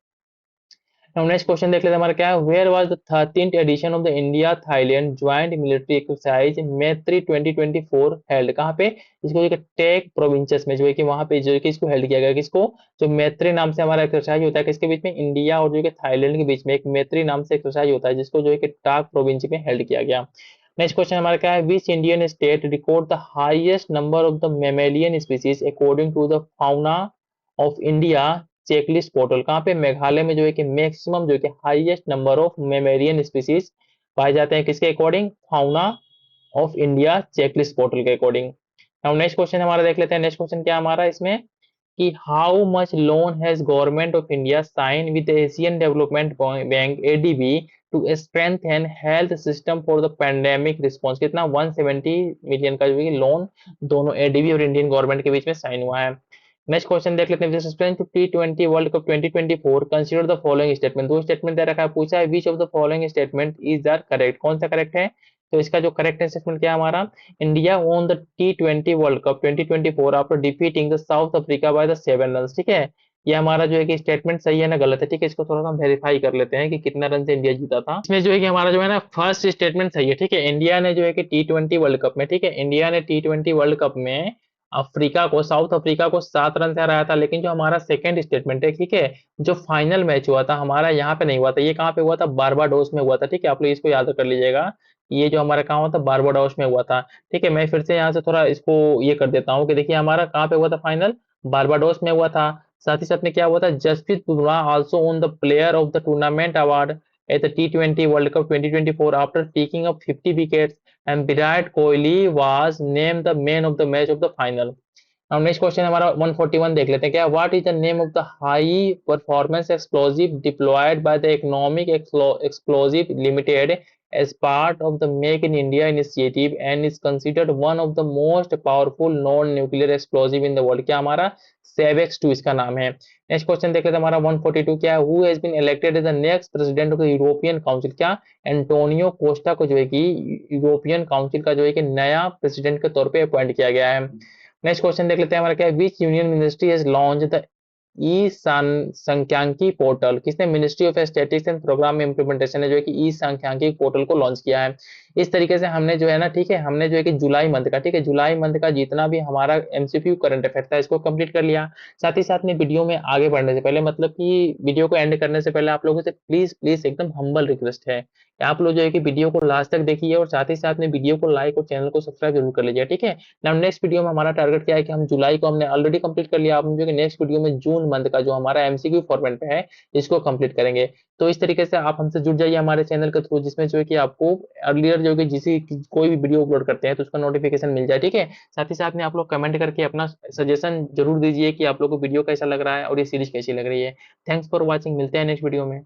Now नेक्स्ट क्वेश्चन देख लेते हैं, हमारा क्या है, where was the 13th edition of the India Thailand joint military exercise Maitri 2024 held. कहाँ पे, इसको जो टेक प्रोविंसेस में जो है कि वहां पे जो है कि इसको हेल्ड किया गया, किसको, जो मैत्री नाम से हमारा एक्सरसाइज होता है, किसके बीच में, इंडिया और जो है कि थाईलैंड के बीच में एक मैत्री नाम से एक्सरसाइज होता है, जिसको जो है कि टाक प्रोविंस में हेल्ड किया गया। नेक्स्ट क्वेश्चन हमारा क्या है, which Indian state record the highest number of the mammalian species according to the fauna of India checklist portal. कहाँ पे, मेघालय में जो है कि मैक्सिमम जो है कि हाईएस्ट नंबर ऑफ मेमेरियन स्पीसीज पाए जाते हैं, किसके according, fauna of India checklist portal के अकॉर्डिंग। नाउ नेक्स्ट क्वेश्चन हमारा देख लेते हैं, नेक्स्ट क्वेश्चन क्या हमारा इसमें कि how much loan has government of India sign with Asian development bank ADB to strengthen health system for the pandemic response. कितना, 170 मिलियन का जो है लोन दोनों ADB और इंडियन गवर्नमेंट के बीच में साइन हुआ है। नेक्स्ट क्वेश्चन देख लेते हैं, with two T20 world cup 2024 consider the following statement. दो स्टेटमेंट दे रखा है, पूछा है which of the following statement is the correct, कौन सा करेक्ट है। तो इसका जो करेक्ट स्टेटमेंट क्या है हमारा, India own the T20 world cup 2024 after defeating the south Africa by the 7 run. ठीक है, ये हमारा जो है कि स्टेटमेंट सही है ना गलत है, ठीक है। इसको थोड़ा सा हम वेरीफाई कर लेते हैं कि कितना रन से इंडिया जीता था। इसमें जो है कि हमारा जो है ना फर्स्ट स्टेटमेंट सही है, ठीक है। इंडिया ने जो है कि T20 वर्ल्ड कप में, ठीक है, इंडिया ने T20 वर्ल्ड कप में अफ्रीका को, साउथ अफ्रीका को 7 रन से हराया था। लेकिन जो हमारा सेकंड स्टेटमेंट है, ठीक है, जो फाइनल मैच हुआ था हमारा यहाँ पे नहीं हुआ था, ये कहाँ पे हुआ था, बारबाडोस में हुआ था, ठीक है। आप लोग इसको याद कर लीजिएगा, ये जो हमारा कहाँ हुआ था, बारबाडोस में हुआ था, ठीक है। मैं फिर से यहाँ से थोड़ा इसको ये कर देता हूँ कि देखिए हमारा कहाँ पे हुआ था फाइनल, बारबाडोस में हुआ था। साथ ही साथ में क्या हुआ था, Jasprit Bumrah also won the player of the tournament award at the T20 world cup 2024 after taking up 50 wickets and Virat Kohli was named the man of the match of the final. Now next question हमारा 141 देख लेते हैं, क्या what is the name of the high performance explosive deployed by the Economic Explosive Limited as part of the Make in India initiative and is considered one of the most powerful non-nuclear explosive in the world। क्या हमारा सेवेक्स 2 इसका नाम है। Next question देख लेते हैं हमारा 142 क्या है, who has been elected as the next president of the European council. क्या, एंटोनियो कोस्टा को जो है कि यूरोपियन काउंसिल का जो है कि नया प्रेसिडेंट के तौर पे अपॉइंट किया गया है। नेक्स्ट क्वेश्चन देख लेते हैं हमारा क्या है, which union ministry has launch the e Sankhyiki portal. किसने, ministry of statistics and programme implementation ने जो है कि ई सांख्यिकी पोर्टल को लॉन्च किया है। इस तरीके से हमने जो है ना, ठीक है, हमने जो है कि जुलाई मंथ का, ठीक है, जुलाई मंथ का जितना भी हमारा एमसीक्यू करंट अफेयर था इसको कंप्लीट कर लिया। साथ ही साथ में वीडियो में आगे बढ़ने से पहले, मतलब कि वीडियो को एंड करने से पहले आप लोगों से प्लीज प्लीज एकदम हम्बल रिक्वेस्ट है कि आप लोग जो है कि वीडियो को लास्ट तक देखिए और साथ ही साथ में वीडियो को लाइक और चैनल को सब्सक्राइब जरूर कर लीजिए, ठीक है ना। नेक्स्ट वीडियो में हमारा टारगेट क्या है कि हम जुलाई को हमने ऑलरेडी कंप्लीट कर लिया, आप जो कि नेक्स्ट वीडियो में जून मंथ का जो हमारा एमसीक्यू फॉर्मेट पे है इसको कंप्लीट करेंगे। तो इस तरीके से आप हमसे जुड़ जाइए हमारे चैनल के थ्रू, जिसमें जो है कि आपको अर्लियर जो है कि कोई भी वीडियो अपलोड करते हैं तो उसका नोटिफिकेशन मिल जाए, ठीक है। साथ ही साथ में आप लोग कमेंट करके अपना सजेशन जरूर दीजिए कि आप लोग को वीडियो कैसा लग रहा है और ये सीरीज कैसी लग रही है। थैंक्स फॉर वॉचिंग, मिलते हैं नेक्स्ट वीडियो में।